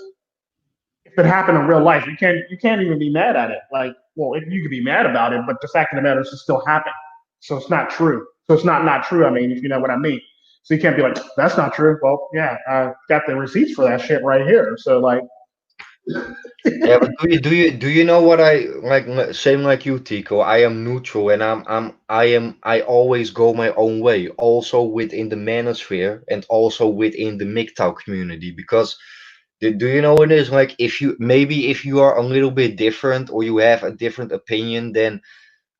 B: if it happened in real life, you can't even be mad at it. Like, well, you could be mad about it, but the fact of the matter is, it still happened. So it's not true. So it's not true. I mean, if you know what I mean. So you can't be like, that's not true. Well, yeah, I got the receipts for that shit right here. So like,
A: Yeah, but do you know what I like? Same like you, Tico. I am neutral, and I always go my own way, also within the manosphere and also within the MGTOW community. Because do you know what it is? Like, if you are a little bit different or you have a different opinion, then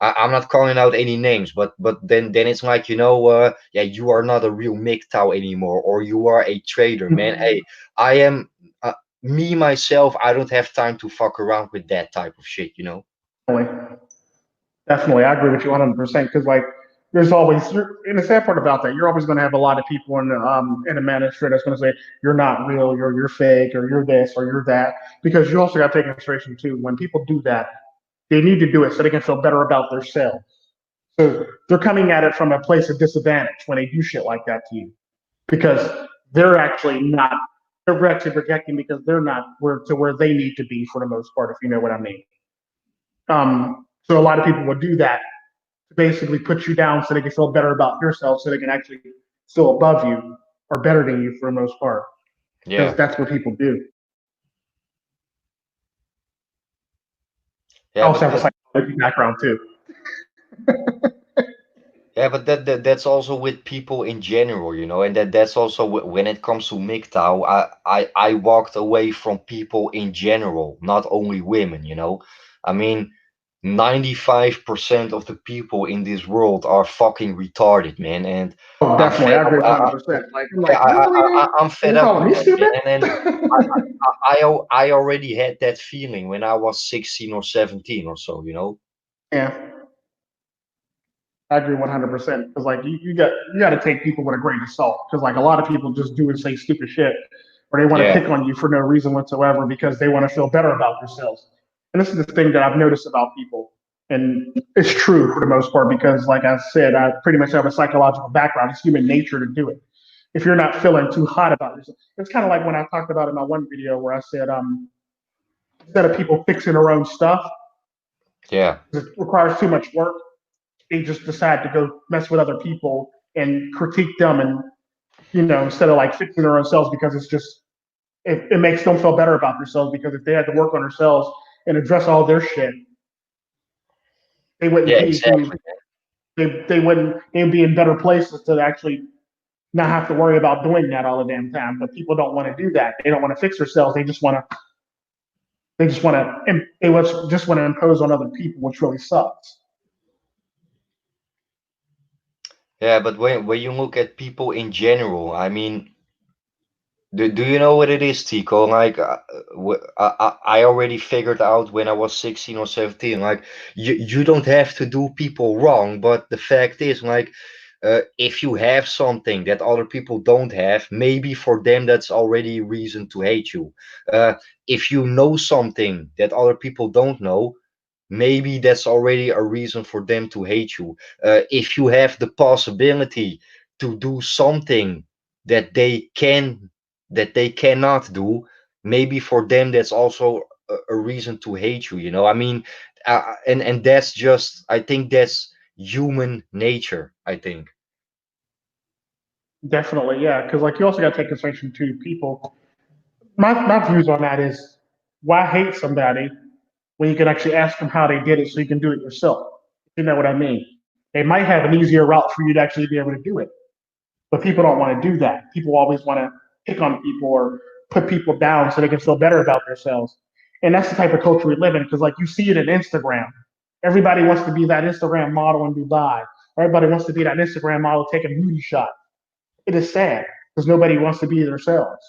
A: I'm not calling out any names, but then it's like, yeah, you are not a real MGTOW anymore, or you are a trader, man. Hey, I am uh, me myself. I don't have time to fuck around with that type of shit, you know.
B: definitely, definitely, I agree with you 100% because like there's always and the sad part about that, you're always going to have a lot of people in the manosphere that's going to say you're not real, you're fake, or you're this or you're that. Because you also got to take into consideration too when people do that, they need to do it so they can feel better about themselves. So they're coming at it from a place of disadvantage when they do shit like that to you because they're actually not. They're actually projecting because they're not where they need to be for the most part, if you know what I mean. So a lot of people will do that to basically put you down so they can feel better about yourself, so they can actually feel above you or better than you for the most part, because
A: Yeah,
B: that's what people do. I
A: yeah,
B: also
A: but
B: have a psychology background too.
A: that's also with people in general, you know, and that's also when it comes to MGTOW. I walked away from people in general, not only women, you know. I mean, 95% of the people in this world are fucking retarded, man, and
B: Oh,
A: I'm
B: definitely,
A: fed
B: I
A: up.
B: agree 100%. Like I'm
A: Yeah,
B: like, really?
A: I'm
B: And
A: fed
B: you're
A: up
B: calling
A: with
B: me
A: that, man.
B: stupid?
A: And then I already had that feeling when I was 16 or 17 or so, you know.
B: Yeah, I agree 100% because like you got to take people with a grain of salt because like a lot of people just do and say stupid shit or they want to
A: Yeah,
B: pick on you for no reason whatsoever because they want to feel better about themselves. And this is the thing that I've noticed about people, and it's true for the most part because like I said, I pretty much have a psychological background. It's human nature to do it. If you're not feeling too hot about yourself, it's kind of like when I talked about in my one video where I said instead of people fixing their own stuff,
A: yeah,
B: it requires too much work they just decide to go mess with other people and critique them and instead of like fixing their own selves because it's just it makes them feel better about themselves because if they had to work on themselves and address all their shit they wouldn't
A: yeah,
B: be who
A: exactly.
B: they'd be in better places to actually not have to worry about doing that all the damn time. But people don't want to do that. They don't want to fix themselves. They just want to impose on other people, which really sucks.
A: Yeah, but when you look at people in general, I mean, do you know what it is, Tico? Like, I already figured out when I was 16 or 17. Like, you don't have to do people wrong, but the fact is, like, If you have something that other people don't have, maybe for them that's already a reason to hate you. If you know something that other people don't know, maybe that's already a reason for them to hate you. If you have the possibility to do something that they cannot do, maybe for them that's also a reason to hate you. I mean, and that's just, I think that's human nature, I think.
B: Definitely, yeah. Because like you also got to take consideration to people. My views on that is why hate somebody when you can actually ask them how they did it so you can do it yourself. You know what I mean? They might have an easier route for you to actually be able to do it, but people don't want to do that. People always want to pick on people or put people down so they can feel better about themselves. And that's the type of culture we live in because, like, you see it in Instagram. Everybody wants to be that Instagram model in Dubai. Everybody wants to be that Instagram model taking beauty shots. It is sad because nobody wants to be themselves.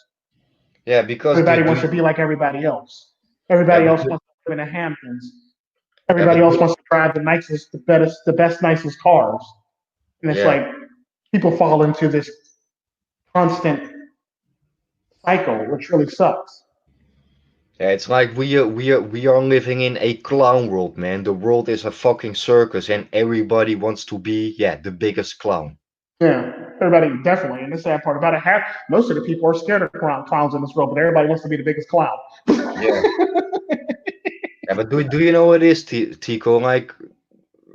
A: Yeah, because
B: Everybody wants to be like everybody else.
A: yeah,
B: Everybody
A: but
B: else wants to live in the Hamptons.
A: yeah,
B: Everybody else wants to drive the nicest, the best, nicest cars. And it's
A: yeah.
B: like people fall into this constant cycle, which really sucks.
A: Yeah, it's like we are living in a clown world, man. The world is a fucking circus, and everybody wants to be, yeah, the biggest clown.
B: Yeah, everybody definitely. And the sad part about it, most of the people are scared of clowns in this world, but everybody wants to be the biggest clown.
A: Yeah, yeah. But do you know what it is, Tico? Like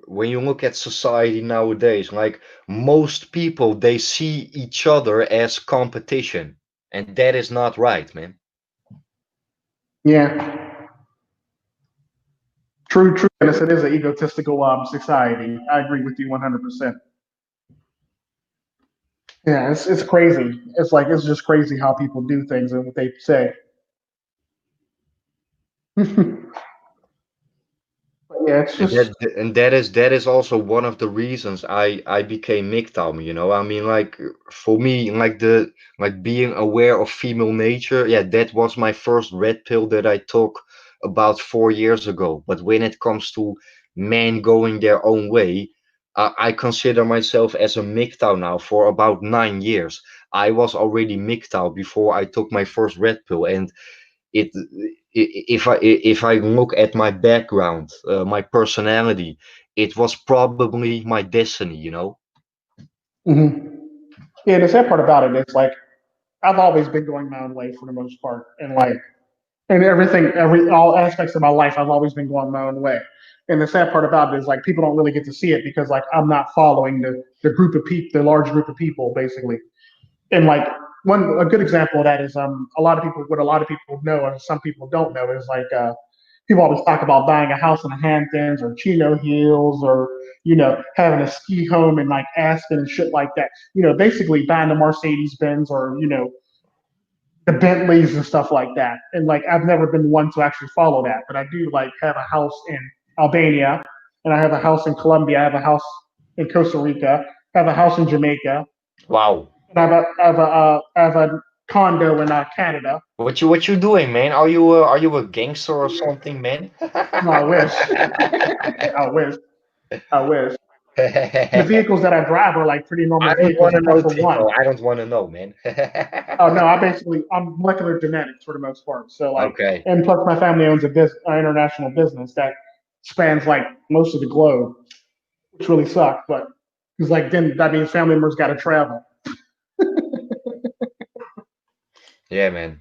A: when you look at society nowadays, like most people they see each other as competition, and that is not right, man.
B: Yeah, true. And it is an egotistical society. I agree with you 100%. Yeah, it's crazy. It's just crazy how people do things and what they say. But yeah, it's
A: And
B: just
A: that is also one of the reasons I became MGTOW, I mean, like for me, like being aware of female nature, yeah, that was my first red pill that I took about 4 years ago. But when it comes to men going their own way, I consider myself as a MGTOW now for about 9 years. I was already MGTOW before I took my first red pill, and it if I look at my background, my personality, it was probably my destiny.
B: mhm. Yeah. The sad part about it is like I've always been going my own way for the most part, and like and everything, all aspects of my life, I've always been going my own way. And the sad part about it is like people don't really get to see it because like I'm not following the group of people, the large group of people, basically. And like one a good example of that is a lot of people know and some people don't know is like people always talk about buying a house in the Hamptons or Chino Hills or having a ski home in like Aspen and shit like that. Basically buying the Mercedes Benz or the Bentleys and stuff like that. And like I've never been one to actually follow that, but I do like have a house in Albania, and I have a house in Colombia. I have a house in Costa Rica. I have a house in Jamaica.
A: Wow.
B: And I have a condo in Canada.
A: What you doing, man? Are you a gangster or something, man?
B: No, I wish. I wish. I wish. The vehicles that I drive are like pretty
A: I
B: normal
A: don't
B: vehicles,
A: want to
B: except
A: know,
B: for one.
A: Tico. I don't want to know, man.
B: Oh no, I'm molecular genetics for the most part. So like,
A: Okay.
B: and plus my family owns an international business that spans like most of the globe, which really sucks. But because like then that means family members got to travel.
A: Yeah, man.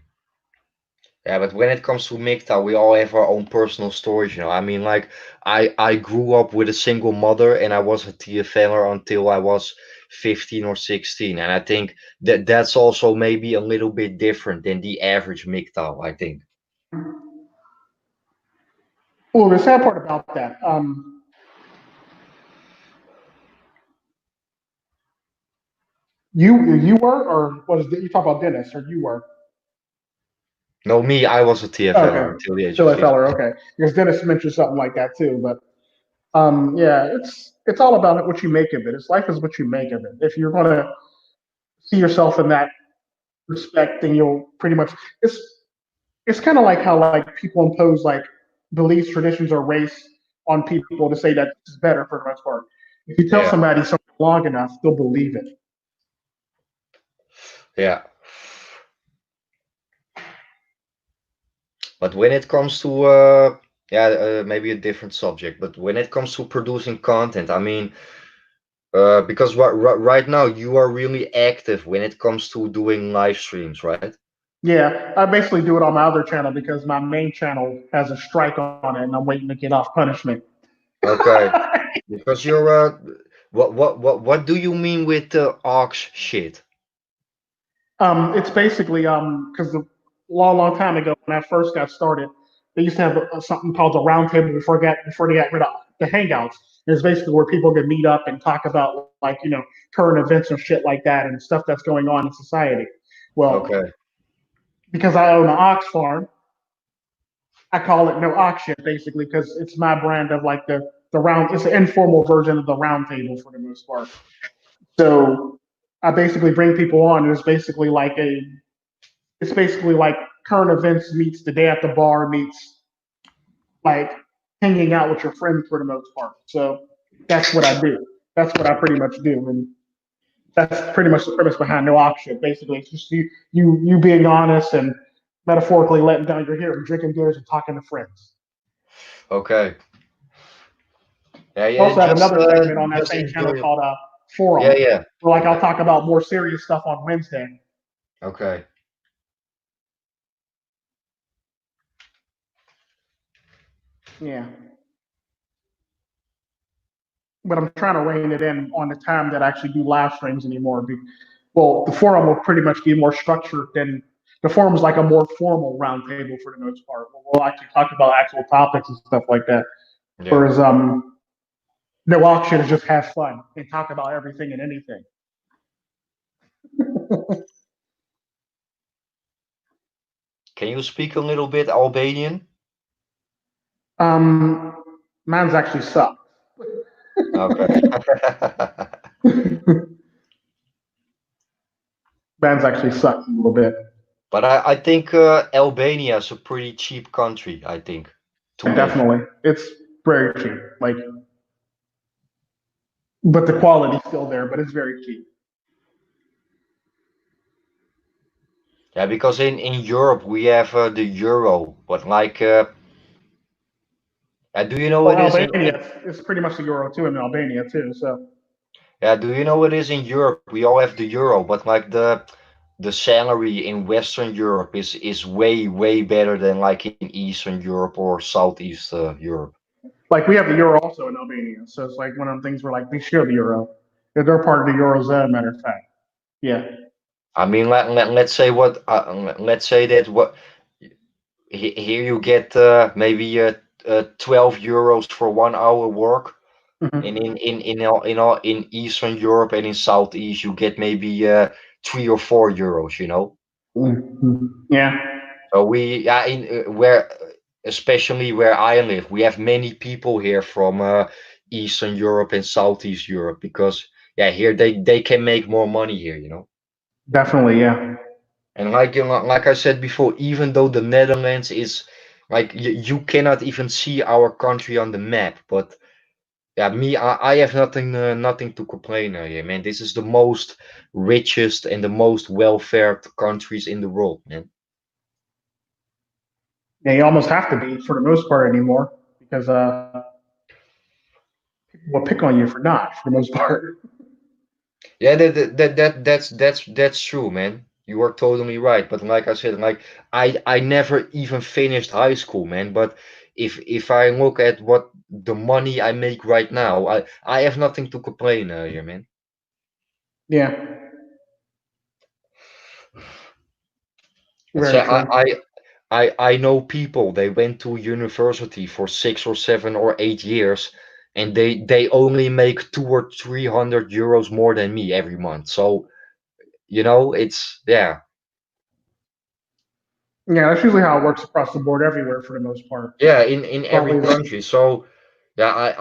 A: Yeah, but when it comes to MGTOW, we all have our own personal stories. I mean, like I grew up with a single mother, and I was a TFLer until I was 15 or 16, and I think that's also maybe a little bit different than the average MGTOW, I think.
B: Well, the sad part about that, you were, or was you talk about Dennis, or you were?
A: No, me, I was a TFLer
B: Okay,
A: until the age of
B: still a
A: 15.
B: feller. Okay, because Dennis mentioned something like that too. But yeah, it's all about what you make of it. It's life is what you make of it. If you're gonna see yourself in that respect, then you'll pretty much it's it's kind of like how like people impose like beliefs, traditions, or race on people to say that it's better for the most part. If you tell
A: Yeah.
B: somebody long enough, they'll believe it.
A: Yeah. But when it comes to yeah, maybe a different subject, but when it comes to producing content, I mean, because right now you are really active when it comes to doing live streams, right?
B: Yeah, I basically do it on my other channel because my main channel has a strike on it, and I'm waiting to get off punishment.
A: Okay. Because you're what do you mean with the aux shit?
B: It's basically because a long time ago when I first got started, they used to have something called the round table before they got rid of the hangouts. It's basically where people could meet up and talk about like current events and shit like that and stuff that's going on in society. Well,
A: Okay.
B: because I own an ox farm, I call it no auction basically because it's my brand of like the round. It's an informal version of the round table for the most part. So I basically bring people on. It's basically like current events meets the day at the bar meets like hanging out with your friends for the most part. So that's what I do. That's what I pretty much do, and that's pretty much the premise behind no auction. Basically, it's just you being honest and metaphorically letting down your hair and drinking beers and talking to friends.
A: Okay. Yeah,
B: I
A: yeah,
B: also have another segment on that
A: just
B: same channel
A: enjoy.
B: called
A: Yeah,
B: Forum,
A: yeah.
B: where like I'll
A: Okay.
B: talk about more serious stuff on Wednesday.
A: Okay.
B: Yeah, but I'm trying to rein it in on the time that I actually do live streams anymore. Well, the forum will pretty much be more structured than the forum is like a more formal roundtable for the most part. We'll actually talk about actual topics and stuff like that.
A: Yeah.
B: Whereas no auction is just have fun and talk about everything and anything.
A: Can you speak a little bit Albanian?
B: Um, mine's actually sucked.
A: Okay.
B: Mine's actually sucked a little bit.
A: But I think Albania is a pretty cheap country, I think, to live.
B: Definitely, it's very cheap. Like, but the quality's still there, but it's very cheap.
A: Yeah, because in Europe we have the euro, but like, do you know
B: Well,
A: what is
B: Albania is pretty much the euro too in Albania too. So
A: yeah, do you know what is in Europe? We all have the euro, but like the salary in Western Europe is way better than like in Eastern Europe or Southeast Europe.
B: like we have the euro also in Albania. So it's like one of the things where like we share the euro. They're part of the eurozone. Matter of fact, yeah,
A: I mean, let's say what let's say that what here you get maybe 12 euros for 1 hour work. And
B: hmm
A: in Eastern Europe and in Southeast, you get maybe 3 or 4 euros, you know.
B: yeah,
A: So we, yeah, in where especially where I live, we have many people here from Eastern Europe and Southeast Europe because yeah, here they can make more money here, you know.
B: definitely, yeah,
A: And like like I said before, even though the Netherlands is like you cannot even see our country on the map, but yeah, I have nothing to complain here, man. This is the most richest and the most well-fared countries in the world, man.
B: yeah. You almost have to be for the most part anymore because people will pick on you for not for the most part.
A: Yeah, that's true, man. You are totally right. But like I said, like I never even finished high school, man. But if I look at what the money I make right now, I have nothing to complain here, man.
B: Yeah,
A: Let's say
B: very true.
A: I know people they went to university for 6 or 7 or 8 years and they only make 200 or 300 euros more than me every month. So you know it's yeah.
B: Yeah, that's usually how it works across the board everywhere for the most part.
A: Yeah, in every
B: Probably
A: country. So yeah,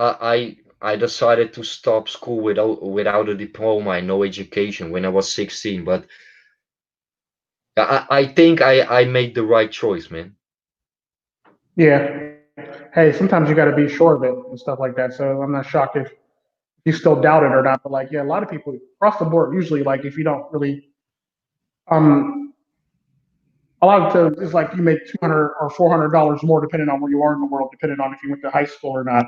A: I decided to stop school without a diploma and no education when I was 16. But I think I made the right choice, man.
B: yeah. Hey, sometimes you got to be sure of it and stuff like that. So I'm not shocked if you still doubt it or not. But like, yeah, a lot of people across the board usually like if you don't really um a lot of times it's like you make 200 or $400 more depending on where you are in the world, depending on if you went to high school or not,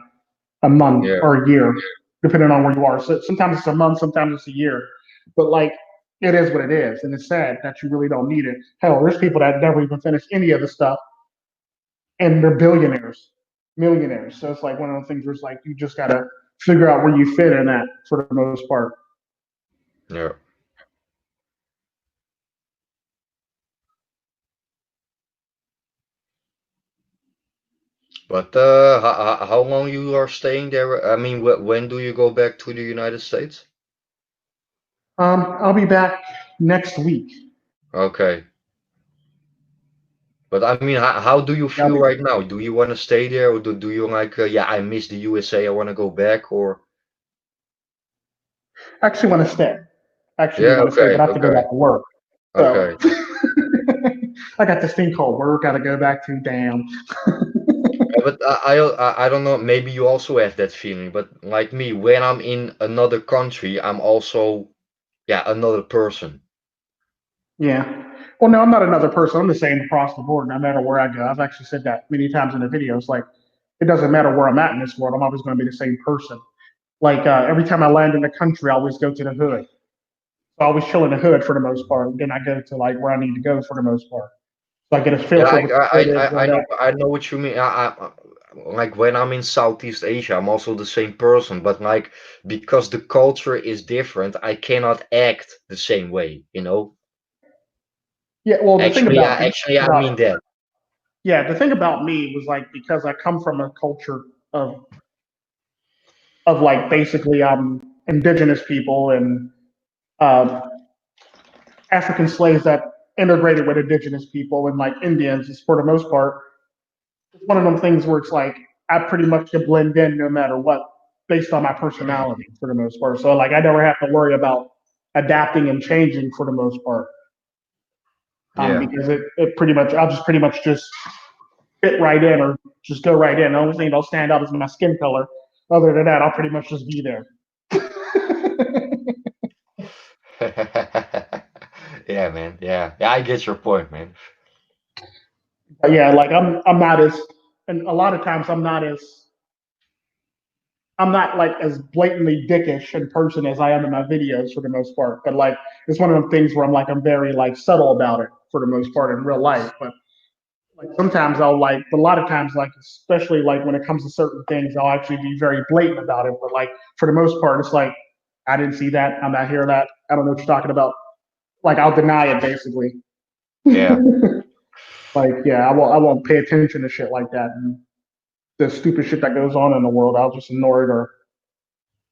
B: a month
A: Yeah,
B: or a year, depending on where you are. So sometimes it's a month, sometimes it's a year, but like it is what it is, and it's sad that you really don't need it. Hell, there's people that never even finish any of the stuff, and they're billionaires, millionaires. So it's like one of those things where it's like you just gotta figure out where you fit in that for the most part.
A: yeah. But how long you are staying there? I mean, when do you go back to the United States?
B: I'll be back next week.
A: Okay. But I mean, how do you
B: Yeah, I'll
A: feel
B: be
A: right now? Do you want to stay there, or do you like, yeah, I miss the USA, I want to go back, or
B: actually want to stay. Actually
A: yeah,
B: want to stay, but
A: okay,
B: I have to go
A: okay,
B: back to work. So
A: okay.
B: I got this thing called work. Got to go back to. Damn.
A: But I don't know. Maybe you also have that feeling. But like me, when I'm in another country, I'm also yeah another person.
B: Yeah. Well, no, I'm not another person. I'm the same across the board, no matter where I go. I've actually said that many times in the videos. Like, it doesn't matter where I'm at in this world. I'm always going to be the same person. Like every time I land in the country, I always go to the hood. So I always chill in the hood for the most part. Then I go to like where I need to go for the most part. So I get a feel
A: Yeah,
B: for what the hood is, where
A: I know what you mean. Like when I'm in Southeast Asia, I'm also the same person. But like because the culture is different, I cannot act the same way. You know.
B: yeah. Well, the thing
A: Actually, I
B: about
A: mean that.
B: yeah, the thing about me was like because I come from a culture of like basically indigenous people and uh, African slaves that integrated with indigenous people and like Indians is for the most part. It's one of them things where it's like I pretty much can blend in no matter what based on my personality for the most part. So like I never have to worry about adapting and changing for the most part.
A: Yeah.
B: Because it pretty much I'll just pretty much just fit right in or just go right in. The only thing that'll stand out is my skin color. Other than that, I'll pretty much just be there.
A: Yeah, man. Yeah, yeah. I get your point, man.
B: But yeah, like I'm not as and a lot of times I'm not like as blatantly dickish in person as I am in my videos for the most part. But like it's one of the things where I'm very like subtle about it for the most part in real life. But like sometimes I'll like a lot of times like especially like when it comes to certain things I'll actually be very blatant about it. But like for the most part it's like I didn't see that. I'm not here that. I don't know what you're talking about. Like I'll deny it basically.
A: Yeah.
B: Like yeah, I won't pay attention to shit like that and the stupid shit that goes on in the world. I'll just ignore it or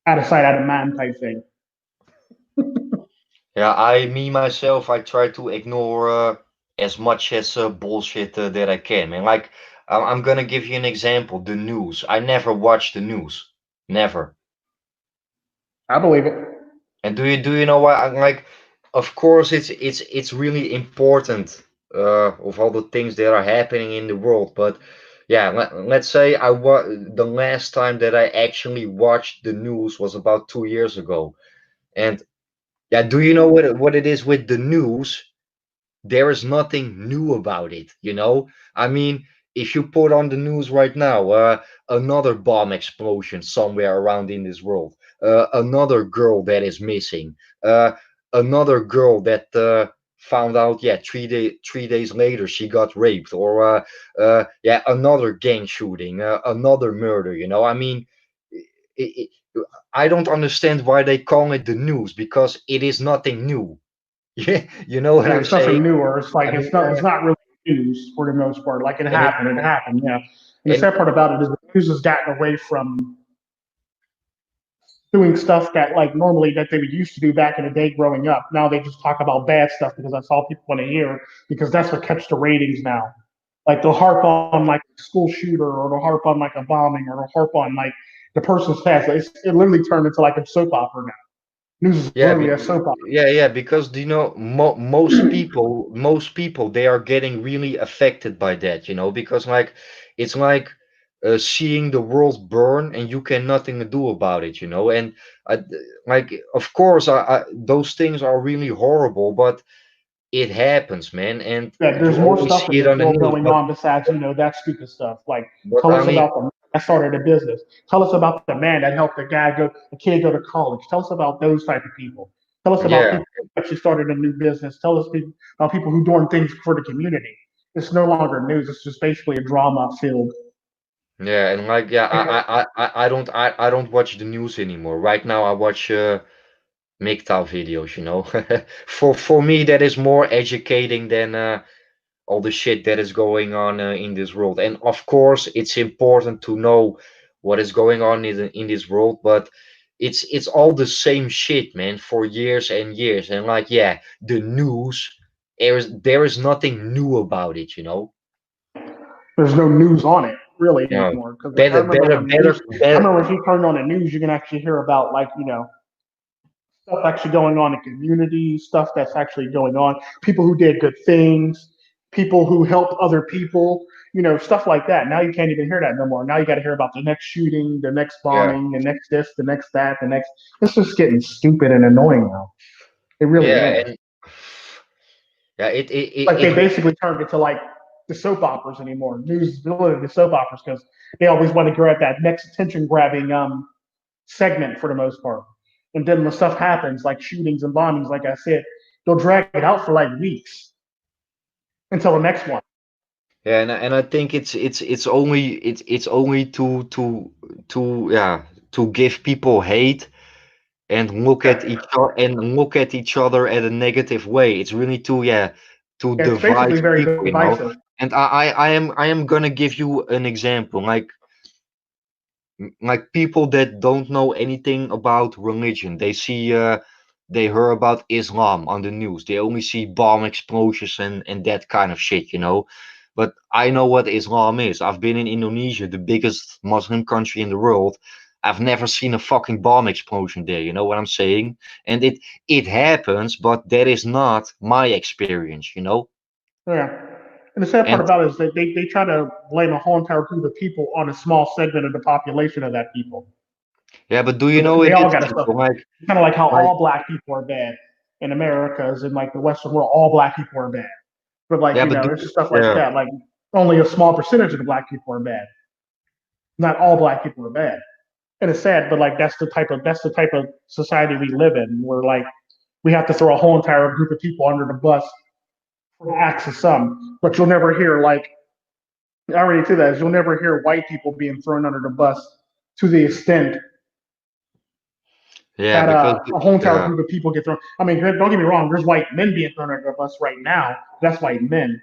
B: out of sight, out of mind type thing.
A: Yeah, me myself, I try to ignore as much as bullshit that I can, man. Like, I'm gonna give you an example. The news. I never watch the news. Never.
B: I believe it.
A: And do you know why? I'm like, of course, it's really important of all the things that are happening in the world. But yeah, let's say the last time that I actually watched the news was about 2 years ago. And yeah, do you know what it is with the news? There is nothing new about it, you know? I mean, if you put on the news right now, another bomb explosion somewhere around in this world, another girl that is missing, another girl that found out, yeah, 3 days later she got raped, or yeah, another gang shooting, another murder, you know? I mean, it, I don't understand why they call it the news because it is nothing new. Yeah, you know what
B: Yeah,
A: I'm
B: it's
A: saying?
B: nothing newer. It's
A: I
B: like
A: mean,
B: it's not really news for the most part. Like it
A: and it,
B: happened, it happened. Yeah. And the
A: and
B: sad part about it is the news has gotten away from doing stuff that like normally that they would used to do back in the day growing up. Now they just talk about bad stuff because that's all people want to hear because that's what catches the ratings now. Like they'll harp on like a school shooter or they'll harp on like a bombing or they'll harp on like the person's past. It literally turned into like a soap opera now. News is
A: yeah,
B: literally a soap opera.
A: yeah, because you know, most people, they are getting really affected by that, you know, because like it's like seeing the world burn and you can nothing do about it, you know. And I, like, of course, those things are really horrible, but it happens, man, and
B: That
A: you
B: there's more
A: always
B: stuff in
A: see it
B: this
A: on the
B: world
A: news.
B: going on besides that stupid stuff. Like,
A: But
B: tell
A: I
B: us
A: mean,
B: about the man that started a business. Tell us about the man that helped a kid go to college. Tell us about those type of people. Tell us about
A: yeah,
B: people who actually started a new business. Tell us about people who doing things for the community. It's no longer news. It's just basically a drama filled.
A: yeah, and like, yeah, I don't watch the news anymore. Right now, I watch MGTOW videos, you know. For me, that is more educating than all the shit that is going on in this world. And of course, it's important to know what is going on in this world, but it's all the same shit, man, for years and years. And like, yeah, the news, there is nothing new about it, you know.
B: There's no news on it really
A: No,
B: anymore. Because I
A: better,
B: remember
A: better,
B: when
A: better,
B: news, I
A: better.
B: remember if you turned on the news, you can actually hear about like stuff actually going on in community, stuff that's actually going on, people who did good things, people who helped other people, stuff like that. Now you can't even hear that no more. Now you got to hear about the next shooting, the next
A: Yeah,
B: bombing, the next this, the next that, the next. It's just getting stupid and annoying now. It really
A: yeah,
B: is.
A: and yeah,
B: Like they
A: it
B: basically turned it to like the soap operas anymore. News is literally the soap operas because they always want to grab that next attention grabbing segment for the most part. And then when stuff happens, like shootings and bombings, like I said, they'll drag it out for like weeks until the next one.
A: Yeah, and I think it's only to yeah, to give people hate and look at each other at a negative way. It's really to, yeah, to
B: It's
A: divide
B: basically very
A: people, you know.
B: divisive.
A: And I am gonna give you an example. Like people that don't know anything about religion, they hear about Islam on the news. They only see bomb explosions and that kind of shit, you know. But I know what Islam is. I've been in Indonesia, the biggest Muslim country in the world. I've never seen a fucking bomb explosion there, you know what I'm saying? And it happens, but that is not my experience, you know.
B: Yeah. And the sad part
A: And
B: about it is that they try to blame a whole entire group of people on a small segment of the population of that people.
A: yeah, but do you
B: And
A: know
B: they
A: it
B: all
A: is
B: got to
A: people
B: suffer. Kind of like how
A: like
B: all black people are bad in Americas and like the Western world, all black people are bad. But like,
A: yeah, but
B: it's just stuff like
A: yeah.
B: that. Like only a small percentage of the black people are bad. Not all black people are bad. And it's sad, but like that's the type of society we live in. Where like we have to throw a whole entire group of people under the bus for the acts of some. But you'll never hear like I already said that is you'll never hear white people being thrown under the bus to the extent
A: Yeah,
B: that
A: because
B: a whole entire
A: yeah.
B: group of people get thrown. I mean, don't get me wrong. There's white men being thrown under the bus right now. That's white men.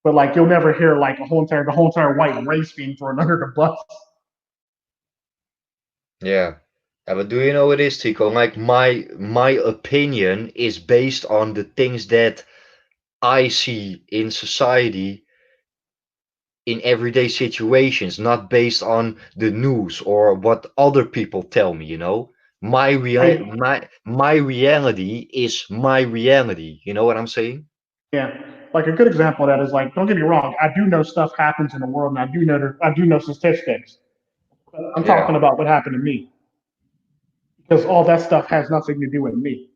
B: But like you'll never hear like the whole entire white race being thrown under the bus.
A: Yeah. Yeah, but do you know what it is, Tico? Like my opinion is based on the things that I see in society in everyday situations, not based on the news or what other people tell me, you know?
B: I
A: My reality is my reality. You know what I'm saying?
B: Yeah, like a good example of that is like don't get me wrong. I do know stuff happens in the world, and I do know statistics. But I'm
A: Yeah.
B: talking about what happened to me because all that stuff has nothing to do with me.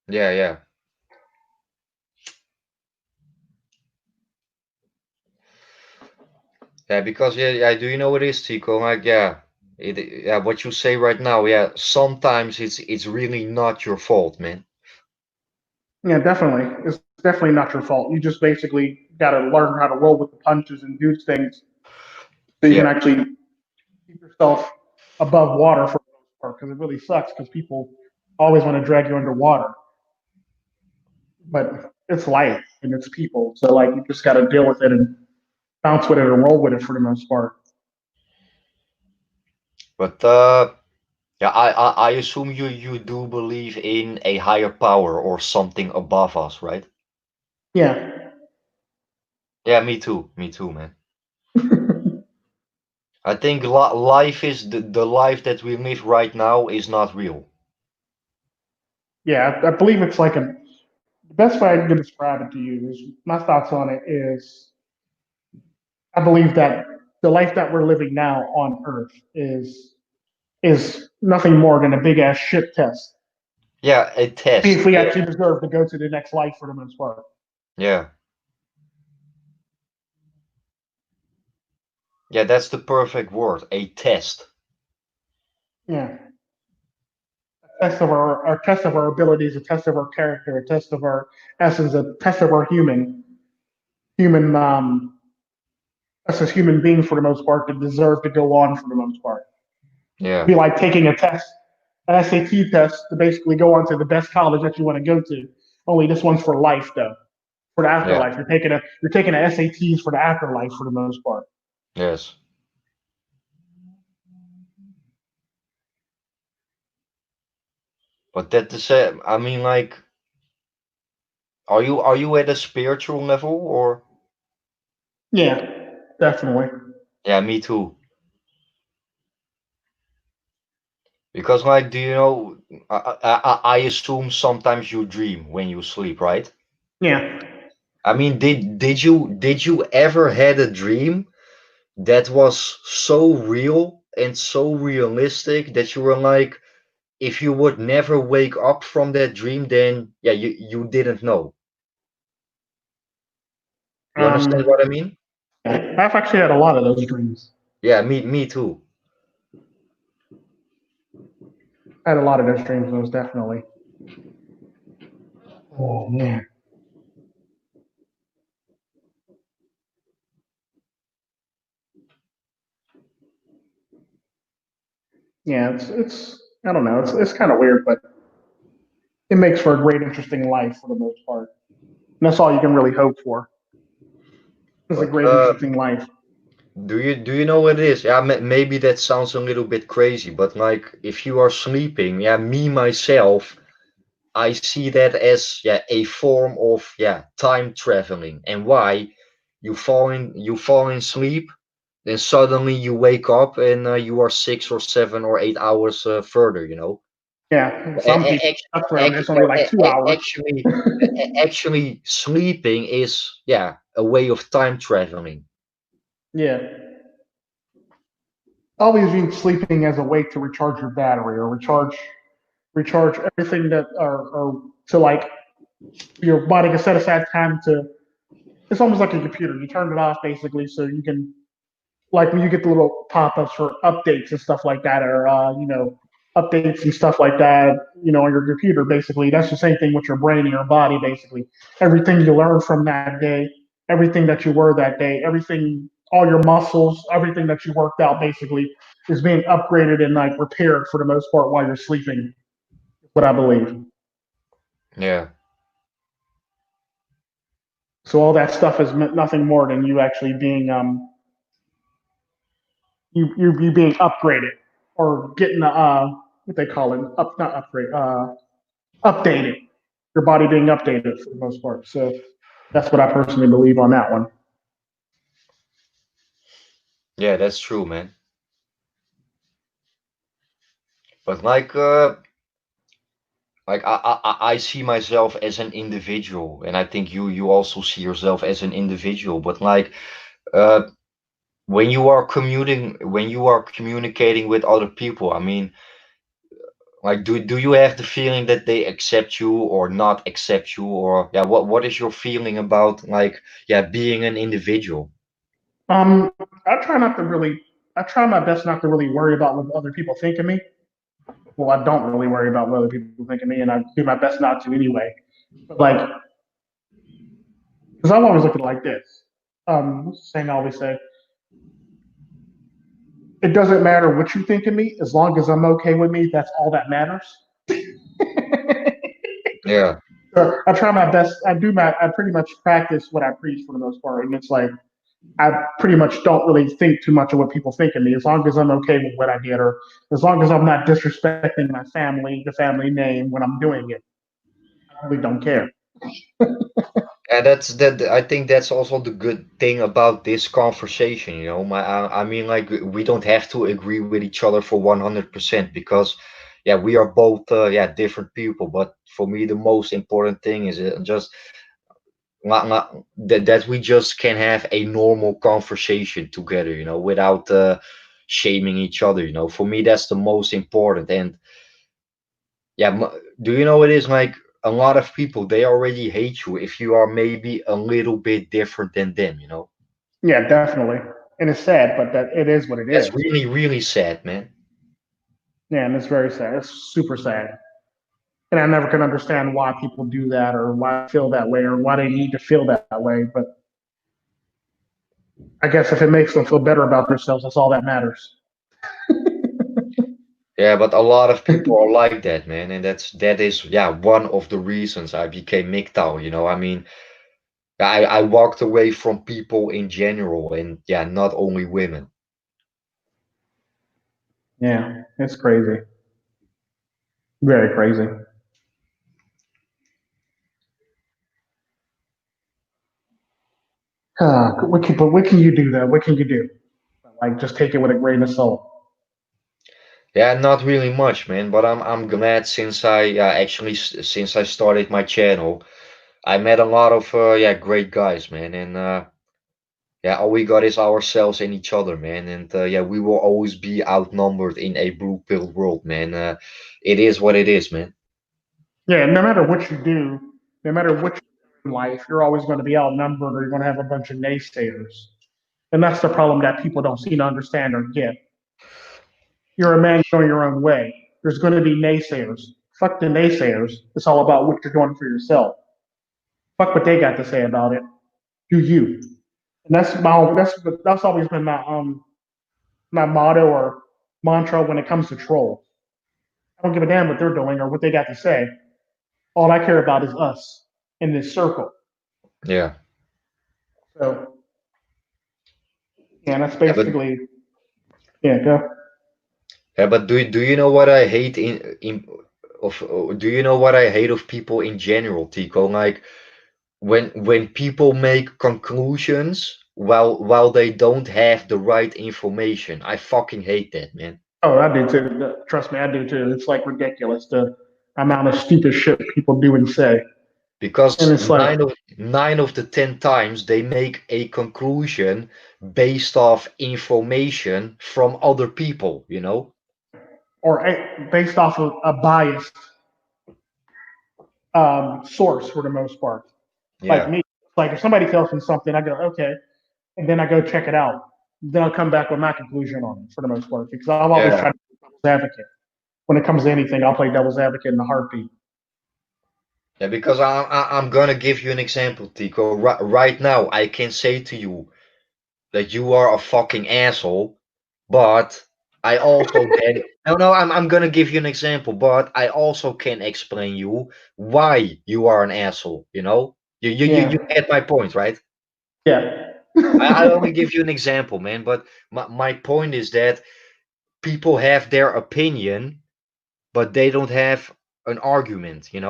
A: Yeah, yeah. Yeah, because yeah, yeah, do you know what it is, Tico? Like, yeah, yeah, what you say right now, yeah, sometimes it's really not your fault, man.
B: Yeah, definitely. It's definitely not your fault. You just basically got to learn how to roll with the punches and do things so you can
A: Yeah.
B: actually keep yourself above water for the most part. Because it really sucks because people always want to drag you underwater, but it's life and it's people. So like you just got to deal with it and bounce with it and roll with it for the most part.
A: But yeah, I assume you do believe in a higher power or something above us, right?
B: Yeah.
A: Yeah, me too. Me too, man. I think life is the life that we live right now is not real.
B: Yeah, I believe it's like the best way I can describe it to you is my thoughts on it is I believe that the life that we're living now on Earth is nothing more than a big ass shit test.
A: Yeah, a
B: See if
A: test.
B: we
A: Yeah,
B: actually deserve to go to the next life for the most part.
A: yeah, yeah. That's the perfect word. A test.
B: Yeah, a test of our test of our abilities, a test of our character, a test of our essence, a test of our human us as human beings for the most part to deserve to go on for the most part. It'd
A: Yeah,
B: be like taking a test, an SAT test to basically go on to the best college that you want to go to. Only this one's for life though, for the
A: yeah,
B: afterlife. You're taking a SATs for the afterlife for the most part.
A: yes. But that the same. I mean, like, are you at a spiritual level or?
B: Yeah, definitely.
A: Yeah, me too. Because, like, do you know? I assume sometimes you dream when you sleep, right?
B: Yeah.
A: I mean, did you ever had a dream that was so real and so realistic that you were like, if you would never wake up from that dream, then yeah, you didn't know. You understand
B: Um,
A: what I mean?
B: I've actually had a lot of those dreams.
A: Yeah, me too.
B: I had a lot of those dreams, most definitely. Oh man. Yeah, it's I don't know. It's kind of weird, but it makes for a great, interesting life for the most part. And that's all you can really hope for. Is a
A: But
B: great, interesting life.
A: do you know what it is? Yeah, maybe that sounds a little bit crazy, but like if you are sleeping, yeah, me myself, I see that as yeah a form of yeah time traveling. And why? You fall in sleep, then suddenly you wake up and you are 6 or 7 or 8 hours further.
B: Yeah,
A: A-
B: some
A: a-
B: people
A: act-
B: stuck around. It's only like 2 hours.
A: Actually, sleeping is yeah a way of time traveling.
B: Yeah, always use sleeping as a way to recharge your battery or recharge everything that or to like your body can set aside time to. It's almost like a computer. You turn it off basically, so you can like when you get the little pop-ups for updates and stuff like that, or updates and stuff like that, on your computer. Basically, that's the same thing with your brain and your body. Basically, everything you learned from that day, everything that you were that day, everything, all your muscles, everything that you worked out, basically, is being upgraded and like repaired for the most part while you're sleeping. What I believe.
A: Yeah,
B: So all that stuff is nothing more than you actually being you being upgraded or getting what they call it up not upgrade updated, your body being updated for the most part. So that's what I personally believe on that one.
A: yeah, that's true, man. But like I see myself as an individual, and I think you also see yourself as an individual. But like uh, when you are communicating with other people, I mean, like do you have the feeling that they accept you or not accept you, or yeah, what is your feeling about like yeah being an individual?
B: I try not to really. I try my best not to really worry about what other people think of me. Well, I don't really worry about what other people think of me, and I do my best not to anyway. But like, because I'm always looking like this. Saying I always say, it doesn't matter what you think of me, as long as I'm okay with me. That's all that matters.
A: Yeah,
B: So I try my best. I pretty much practice what I preach for the most part, and it's like I pretty much don't really think too much of what people think of me, as long as I'm okay with what I did, or as long as I'm not disrespecting my family, the family name when I'm doing it. I really don't care.
A: and that I think that's also the good thing about this conversation, I mean, like we don't have to agree with each other for 100% because yeah, we are both yeah different people, but for me the most important thing is just that we just can have a normal conversation together, without shaming each other. For me, that's the most important. And yeah, do you know it is like a lot of people, they already hate you if you are maybe a little bit different than them.
B: Yeah, definitely. And it's sad, but that it is what it
A: That's
B: is.
A: really, really sad, man.
B: Yeah, and it's very sad. It's super sad. And I never can understand why people do that or why they feel that way or why they need to feel that way. But I guess if it makes them feel better about themselves, that's all that matters.
A: Yeah, but a lot of people are like that, man, and that is yeah, one of the reasons I became MGTOW. I mean, I walked away from people in general, and yeah, not only women.
B: Yeah, it's crazy. Very crazy. What can you do though? What can you do? Like just take it with a grain of salt.
A: Yeah, not really much, man, but I'm glad since since I started my channel, I met a lot of yeah, great guys, man, and yeah, all we got is ourselves and each other, man, and yeah, we will always be outnumbered in a blue pill world, man. It is what it is, man.
B: Yeah, no matter what you do, no matter what you do in life, you're always going to be outnumbered or you're going to have a bunch of naysayers. And that's the problem that people don't seem to understand or get. You're a man going your own way. There's going to be naysayers. Fuck the naysayers. It's all about what you're doing for yourself. Fuck what they got to say about it. Do you? And that's always been my motto or mantra when it comes to trolls. I don't give a damn what they're doing or what they got to say. All I care about is us in this circle.
A: Yeah.
B: So yeah, that's
A: Yeah, but
B: basically yeah. Go.
A: yeah, but do you know what I hate do you know what I hate of people in general, Tico? Like when people make conclusions while they don't have the right information. I fucking hate that, man.
B: Oh, I do too. Trust me, I do too. It's like ridiculous the amount of stupid shit people do and say, and
A: Because
B: it's like
A: nine of the 10 times they make a conclusion based off information from other people.
B: or based off of a biased source for the most part. Like
A: Yeah.
B: me, like if somebody tells me something, I go okay, and then I go check it out. Then I'll come back with my conclusion on it for the most part because I've always
A: Yeah.
B: tried to be devil's advocate. When it comes to anything, I'll play devil's advocate in a heartbeat.
A: Yeah, because I'm gonna give you an example, Tico. Right now, I can say to you that you are a fucking asshole, but I also then no, I'm gonna give you an example, but I also can explain you why you are an asshole. You
B: Yeah,
A: get my point, right?
B: yeah,
A: I only give you an example, man. But my point is that people have their opinion, but they don't have an argument. And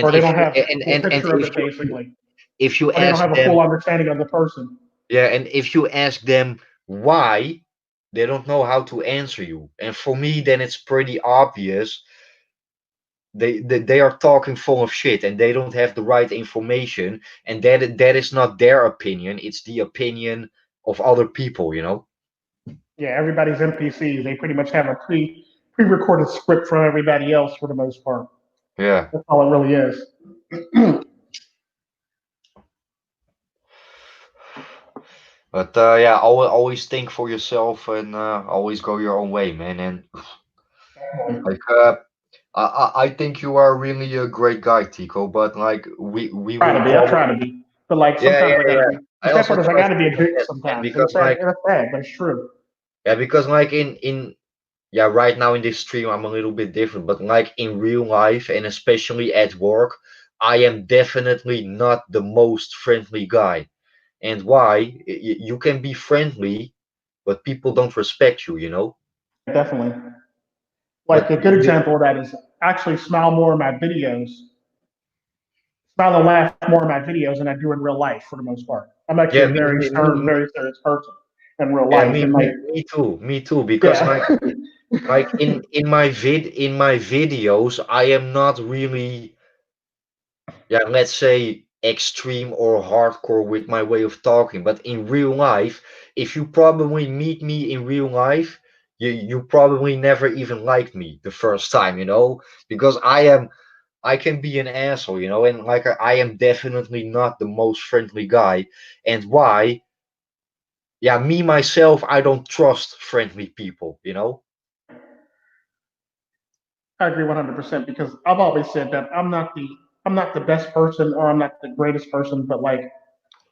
B: or they
A: if
B: don't
A: you
B: have a full
A: and
B: picture of it basically,
A: if you
B: or they don't
A: ask
B: have a
A: them,
B: full understanding of the person.
A: yeah, and if you ask them why, they don't know how to answer you. And for me, then it's pretty obvious they are talking full of shit and they don't have the right information, and that is not their opinion, it's the opinion of other people.
B: Yeah, everybody's NPCs. They pretty much have a pre-recorded script from everybody else for the most part.
A: Yeah.
B: That's all it really is.
A: But yeah, always think for yourself and always go your own way, man. And like I think you are really a great guy, Tico. But like we
B: Try
A: will
B: to be. I
A: probably
B: try to be. But like
A: yeah,
B: sometimes
A: yeah,
B: I gotta
A: yeah.
B: be. The
A: I
B: sad
A: also
B: part is I
A: try to
B: gotta be a
A: be my
B: dick
A: best, man,
B: sometimes, and
A: because
B: it's sad.
A: like
B: And it's sad, but it's true.
A: yeah, because like in yeah, right now in this stream I'm a little bit different, but like in real life and especially at work, I am definitely not the most friendly guy. And why? You can be friendly, but people don't respect you.
B: Yeah, definitely. Like
A: But
B: a good example of that is actually smile more in my videos, smile and laugh more in my videos than I do in real life for the most part. I'm actually
A: yeah,
B: a very stern, very serious person in real
A: yeah,
B: life, and like
A: me too, because
B: yeah,
A: like in my videos I am not really, yeah, let's say extreme or hardcore with my way of talking. But in real life, if you probably meet me in real life, you probably never even liked me the first time, because I can be an asshole, and like I am definitely not the most friendly guy. And why? Yeah, me myself, I don't trust friendly people.
B: I agree 100% because I've always said that I'm not the best person or I'm not the greatest person, but like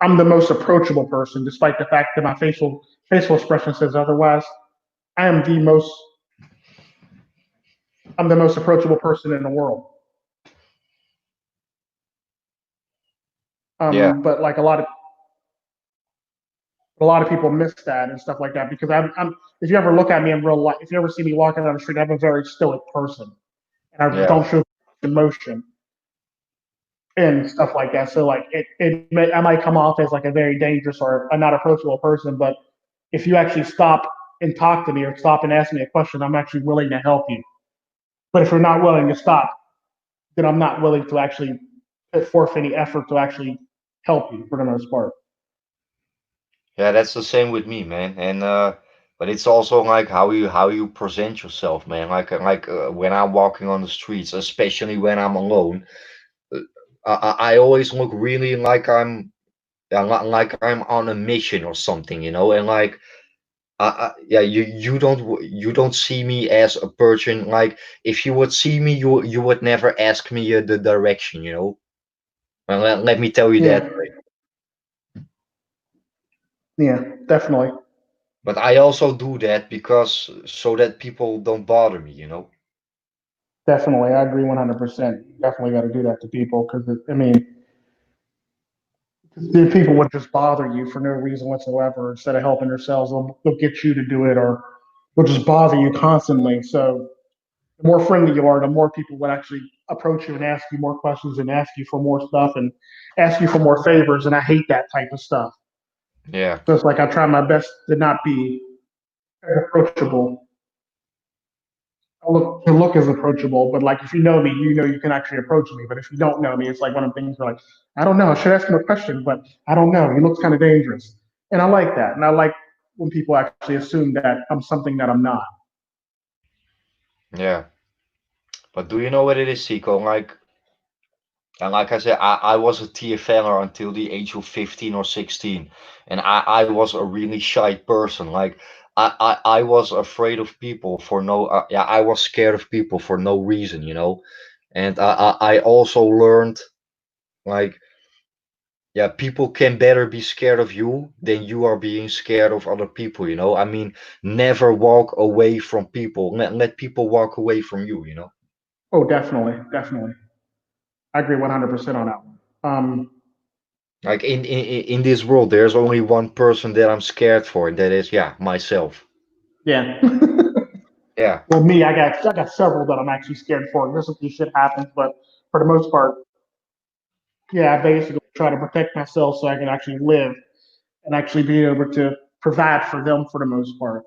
B: I'm the most approachable person, despite the fact that my facial expression says otherwise. I am the most I'm the most approachable person in the world.
A: Yeah,
B: But like a lot of people miss that and stuff like that because I'm if you ever look at me in real life, if you ever see me walking down the street, I'm a very stoic person and I
A: yeah,
B: don't show emotion and stuff like that. So like I might come off as like a very dangerous or a not approachable person, but if you actually stop and talk to me or stop and ask me a question, I'm actually willing to help you. But if you're not willing to stop, then I'm not willing to actually put forth any effort to actually help you for the most part.
A: yeah. That's the same with me, man. And but it's also like how you present yourself, man. Like when I'm walking on the streets, especially when I'm alone, uh, I always look really like I'm yeah, like I'm on a mission or something. And like yeah, you don't see me as a person. Like if you would see me, you would never ask me the direction. Well, let me tell you that.
B: Yeah, yeah, definitely,
A: But I also do that because so that people don't bother me.
B: definitely. I agree 100%. You definitely got to do that to people because I mean, people would just bother you for no reason whatsoever. Instead of helping themselves, they'll get you to do it, or they'll just bother you constantly. So the more friendly you are, the more people would actually approach you and ask you more questions and ask you for more stuff and ask you for more favors. And I hate that type of stuff.
A: Yeah,
B: So it's like I try my best to not be approachable. To look as approachable, but like if you know me, you know you can actually approach me. But if you don't know me, it's like one of the things where like I don't know. I should ask him a question, but I don't know. He looks kind of dangerous, and I like that. And I like when people actually assume that I'm something that I'm not.
A: yeah. But do you know what it is, Seco? Like I said, I was a TFLer until the age of 15 or 16, and I was a really shy person. Like I was afraid of people for no yeah, I was scared of people for no reason. And I also learned, like, yeah, people can better be scared of you than you are being scared of other people. I mean, never walk away from people. Let people walk away from you.
B: Oh, definitely, definitely. I agree 100% on that one.
A: Like in this world, there's only one person that I'm scared for, and that is, yeah, myself.
B: Yeah.
A: Yeah,
B: Well, me, I got several that I'm actually scared for. Just if this shit happens, but for the most part, yeah, I basically try to protect myself so I can actually live and actually be able to provide for them for the most part.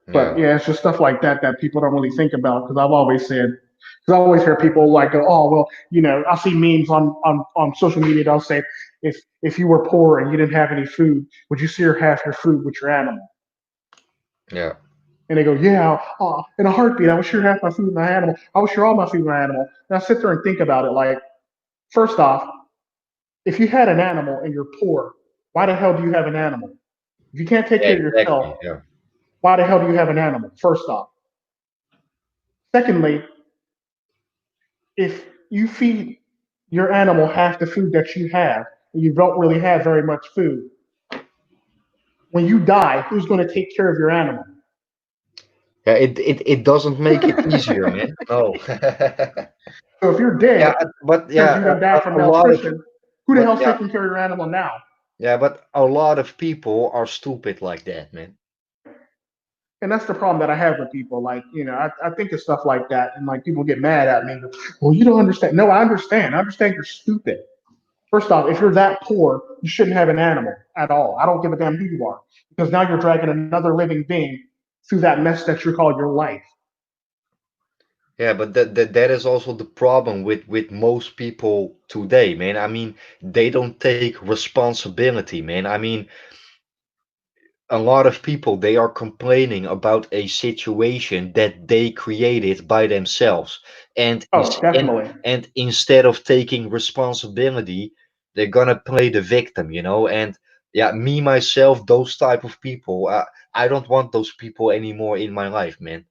B: But
A: yeah,
B: yeah, it's just stuff like that that people don't really think about because I've always said, because I always hear people like go, oh well, I see memes on social media. They'll say, if you were poor and you didn't have any food, would you share half your food with your animal?
A: yeah,
B: And they go, yeah, in a heartbeat, I would share half my food with my animal. I would share all my food with my animal. And I sit there and think about it like, first off, if you had an animal and you're poor, why the hell do you have an animal? If you can't take
A: yeah,
B: care of yourself,
A: exactly. Yeah,
B: why the hell do you have an animal? First off. Secondly, if you feed your animal half the food that you have, and you don't really have very much food, when you die, who's going to take care of your animal?
A: yeah. It doesn't make it easier, man. No.
B: So if you're
A: Yeah,
B: dead
A: but
B: because
A: yeah,
B: you done died from
A: a lot of
B: malnutrition, who the
A: but
B: hell's
A: yeah,
B: taking care of your animal now?
A: but a lot of people are stupid like that, man.
B: And that's the problem that I have with people. Like, I think of stuff like that, and like people get mad at me. Well, you don't understand. No, I understand. I understand you're stupid. First off, if you're that poor, you shouldn't have an animal at all. I don't give a damn who you are, because now you're dragging another living being through that mess that you call your life.
A: Yeah, but that is also the problem with most people today, man. I mean, they don't take responsibility, man. I mean, a lot of people, they are complaining about a situation that they created by themselves, and
B: Oh, definitely.
A: instead of taking responsibility, they're gonna play the victim, you know. And yeah, me myself, those type of people, I don't want those people anymore in my life, man.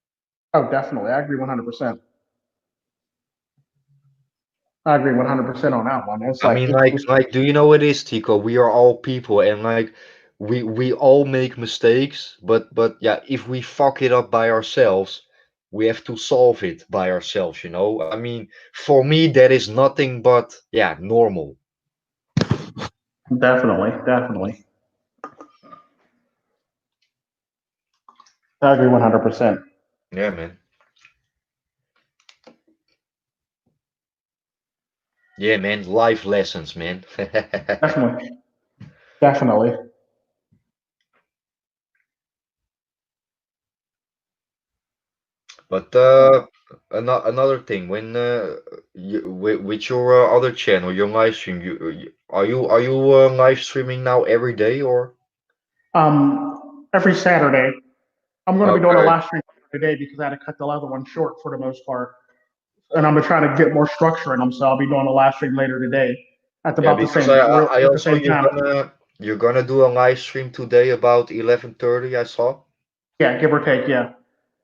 B: Oh, definitely. I agree 100%. I agree 100% on that one. It's
A: I
B: like
A: mean,
B: it's just
A: do you know what it is, Tico? We are all people, and like, we all make mistakes, but yeah, if we fuck it up by ourselves, we have to solve it by ourselves, you know? I mean, for me, that is nothing but, yeah, normal.
B: definitely, definitely. I agree 100%.
A: Yeah, man. Yeah, man. Life lessons, man.
B: Definitely, definitely.
A: But another thing, when with your other channel, your live stream, you live streaming now every day or?
B: Every Saturday, I'm going to be doing a
A: Okay.
B: live stream today because I had to cut the other one short for the most part, and I'm gonna try to get more structure in them. So I'll be doing a live stream later today at
A: Yeah,
B: about the
A: because
B: same
A: I
B: at the
A: also
B: same time.
A: you're gonna do a live stream today about 11:30, I saw.
B: Yeah, give or take. Yeah.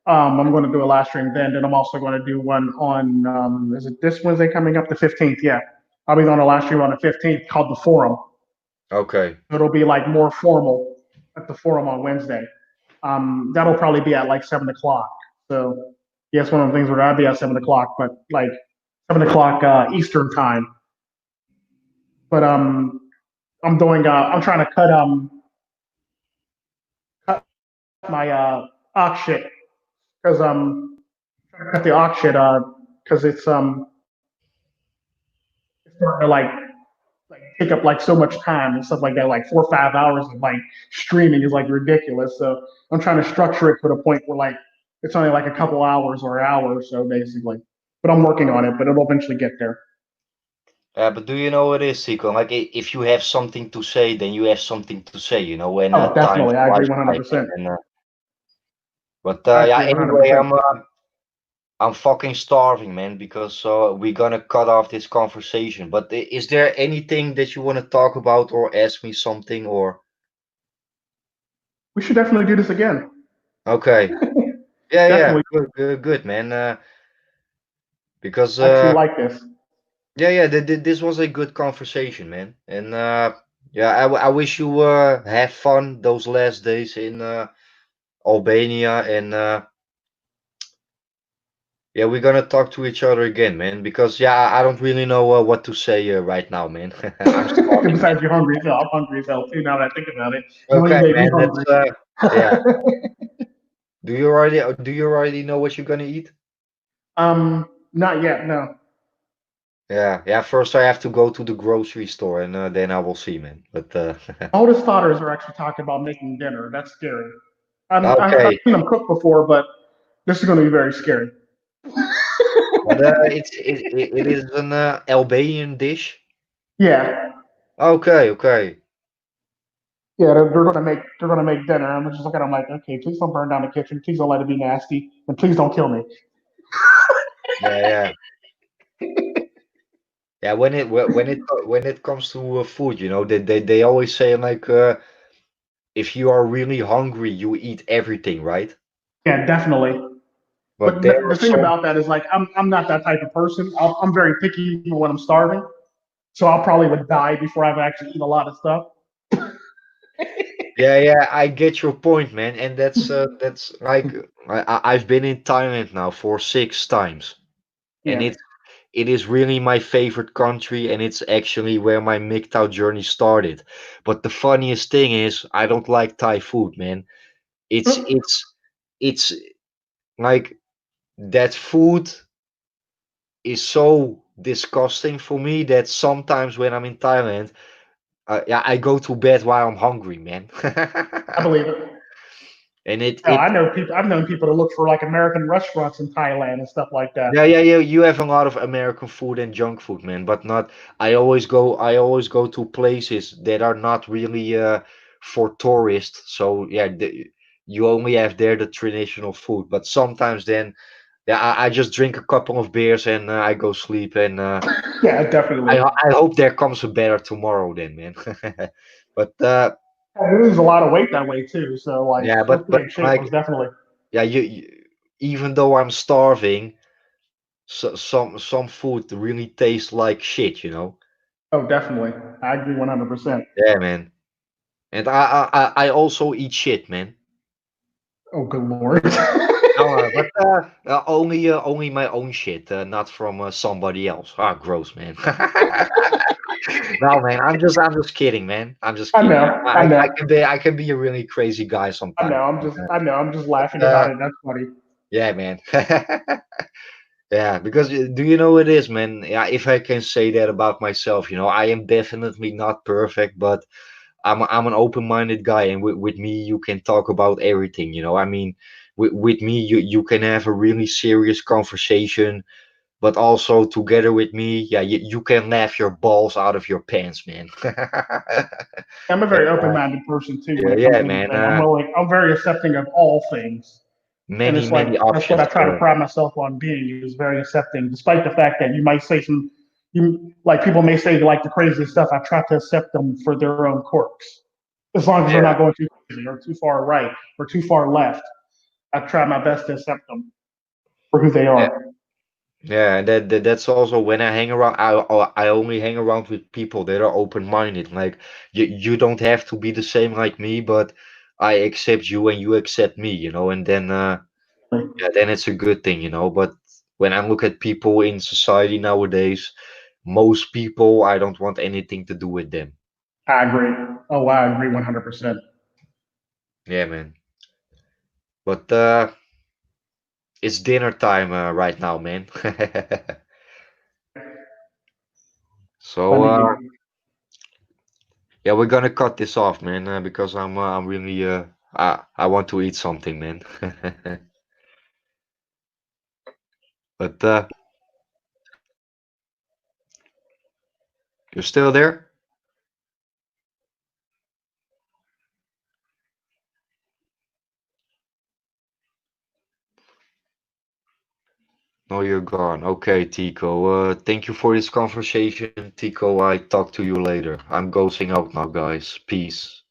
B: I'm going to do a live stream then. Then I'm also going to do one on, is it this Wednesday coming up, the 15th? Yeah. I'll be doing a live stream on the 15th called The Forum.
A: Okay.
B: It'll be like more formal at the Forum on Wednesday. That'll probably be at like 7 o'clock. So, yeah, it's one of the things where I'll be at 7 o'clock, but like 7 o'clock Eastern time. But I'm trying to cut my ox shit because cut the ox shit because it's starting to like take up like so much time and stuff like that. Like 4 or 5 hours of like streaming is like ridiculous. So I'm trying to structure it to the point where like it's only like a couple hours or an hour or so basically. But I'm working on it, but it'll eventually get there.
A: But do you know what it is, Zico? Like, if you have something to say, then you have something to say, you know, when
B: Oh,
A: time
B: definitely. I agree
A: flies by, man.
B: 100%.
A: But
B: I
A: yeah,
B: agree
A: anyway,
B: 100%.
A: I'm fucking starving, man, because we're gonna cut off this conversation. But is there anything that you want to talk about or ask me something or?
B: We should definitely do this again.
A: Okay. Yeah, yeah,
B: Definitely.
A: good, man. Because
B: I actually like this.
A: yeah, yeah, this was a good conversation, man. And yeah, I wish you have fun those last days in Albania, and yeah, we're gonna talk to each other again, man. Because yeah, I don't really know what to say right now, man. I'm starving,
B: Besides, you're hungry as hell. I'm hungry as hell too. Now that I think about it,
A: man.
B: you only
A: Okay,
B: made me
A: man.
B: hungry.
A: Yeah. Do you already know what you're gonna eat?
B: Not yet. No.
A: Yeah, yeah. First, I have to go to the grocery store, and then I will see, man. But
B: Oldest daughters are actually talking about making dinner. That's scary. I've
A: okay.
B: seen them cook before, but this is going to be very scary.
A: But it is an Albanian dish.
B: Yeah,
A: Okay, okay.
B: yeah, they're gonna make dinner. I'm just looking at them like, okay, please don't burn down the kitchen. Please don't let it be nasty, and please don't kill me.
A: Yeah, yeah. Yeah, when it comes to food, you know, they always say like if you are really hungry, you eat everything, right?
B: Yeah, definitely.
A: But
B: But
A: there
B: the
A: are
B: thing
A: some,
B: about that is like I'm not that type of person. I'm very picky even when I'm starving, so I'll probably would die before I've actually eat a lot of stuff.
A: yeah, yeah, I get your point, man, and that's like I've been in Thailand now for 6 times, and
B: Yeah.
A: it is really my favorite country, and it's actually where my MGTOW journey started. But the funniest thing is, I don't like Thai food, man. It's it's it's like that food is so disgusting for me that sometimes when I'm in Thailand, yeah, I go to bed while I'm hungry, man.
B: I believe it.
A: And it
B: Hell, I
A: it
B: know people. I've known people to look for like American restaurants in Thailand and stuff like that.
A: yeah, yeah, yeah. You have a lot of American food and junk food, man, but not. I always go to places that are not really for tourists. So yeah, you only have there the traditional food. But sometimes then, yeah, I just drink a couple of beers and I go sleep. And
B: Yeah, definitely.
A: I hope there comes a better tomorrow, then, man. But
B: I lose a lot of weight that way too. So like,
A: yeah,
B: still
A: but
B: stay in shape
A: like
B: was definitely.
A: yeah, even though I'm starving, some food really tastes like shit, you know.
B: Oh, definitely. I agree 100%.
A: Yeah, man. And I also eat shit, man.
B: Oh, good lord.
A: But only my own shit, not from somebody else. Ah, gross, man. No, man. I'm just kidding, man. I'm just
B: I
A: kidding.
B: know. I
A: I
B: know.
A: can be a really crazy guy
B: I
A: sometimes.
B: know. I know. I'm just laughing
A: Uh,
B: about it. That's funny.
A: yeah, man. Yeah, because do you know what it is, man? Yeah, if I can say that about myself, I am definitely not perfect, but I'm an open-minded guy, and with me you can talk about everything. I mean, with me you can have a really serious conversation, but also together with me, yeah, you can laugh your balls out of your pants, man.
B: I'm a very open-minded person too when
A: Yeah,
B: it comes
A: yeah,
B: to
A: man.
B: anything. I'm very accepting of all things, and
A: Many
B: it's like
A: many
B: that's what
A: options.
B: I try to pride myself on being is very accepting, despite the fact that you might say some, you like people may say like the craziest stuff. I try to accept them for their own quirks, as long as they're
A: Yeah,
B: not going too crazy or too far right or too far left. I try my best to accept them for who they
A: yeah,
B: are.
A: yeah. And that's also when I hang around. I only hang around with people that are open-minded. Like you don't have to be the same like me, but I accept you and you accept me. And then yeah, then it's a good thing. But when I look at people in society nowadays, most people, I don't want anything to do with them.
B: I agree. Oh, I agree 100%.
A: Yeah, man. But it's dinner time right now, man. So
B: Plenty.
A: yeah, we're gonna cut this off, man, because I'm really I want to eat something, man. But you're still there? No, you're gone. Okay, Tico. Thank you for this conversation, Tico. I talk to you later. I'm ghosting out now, guys. Peace.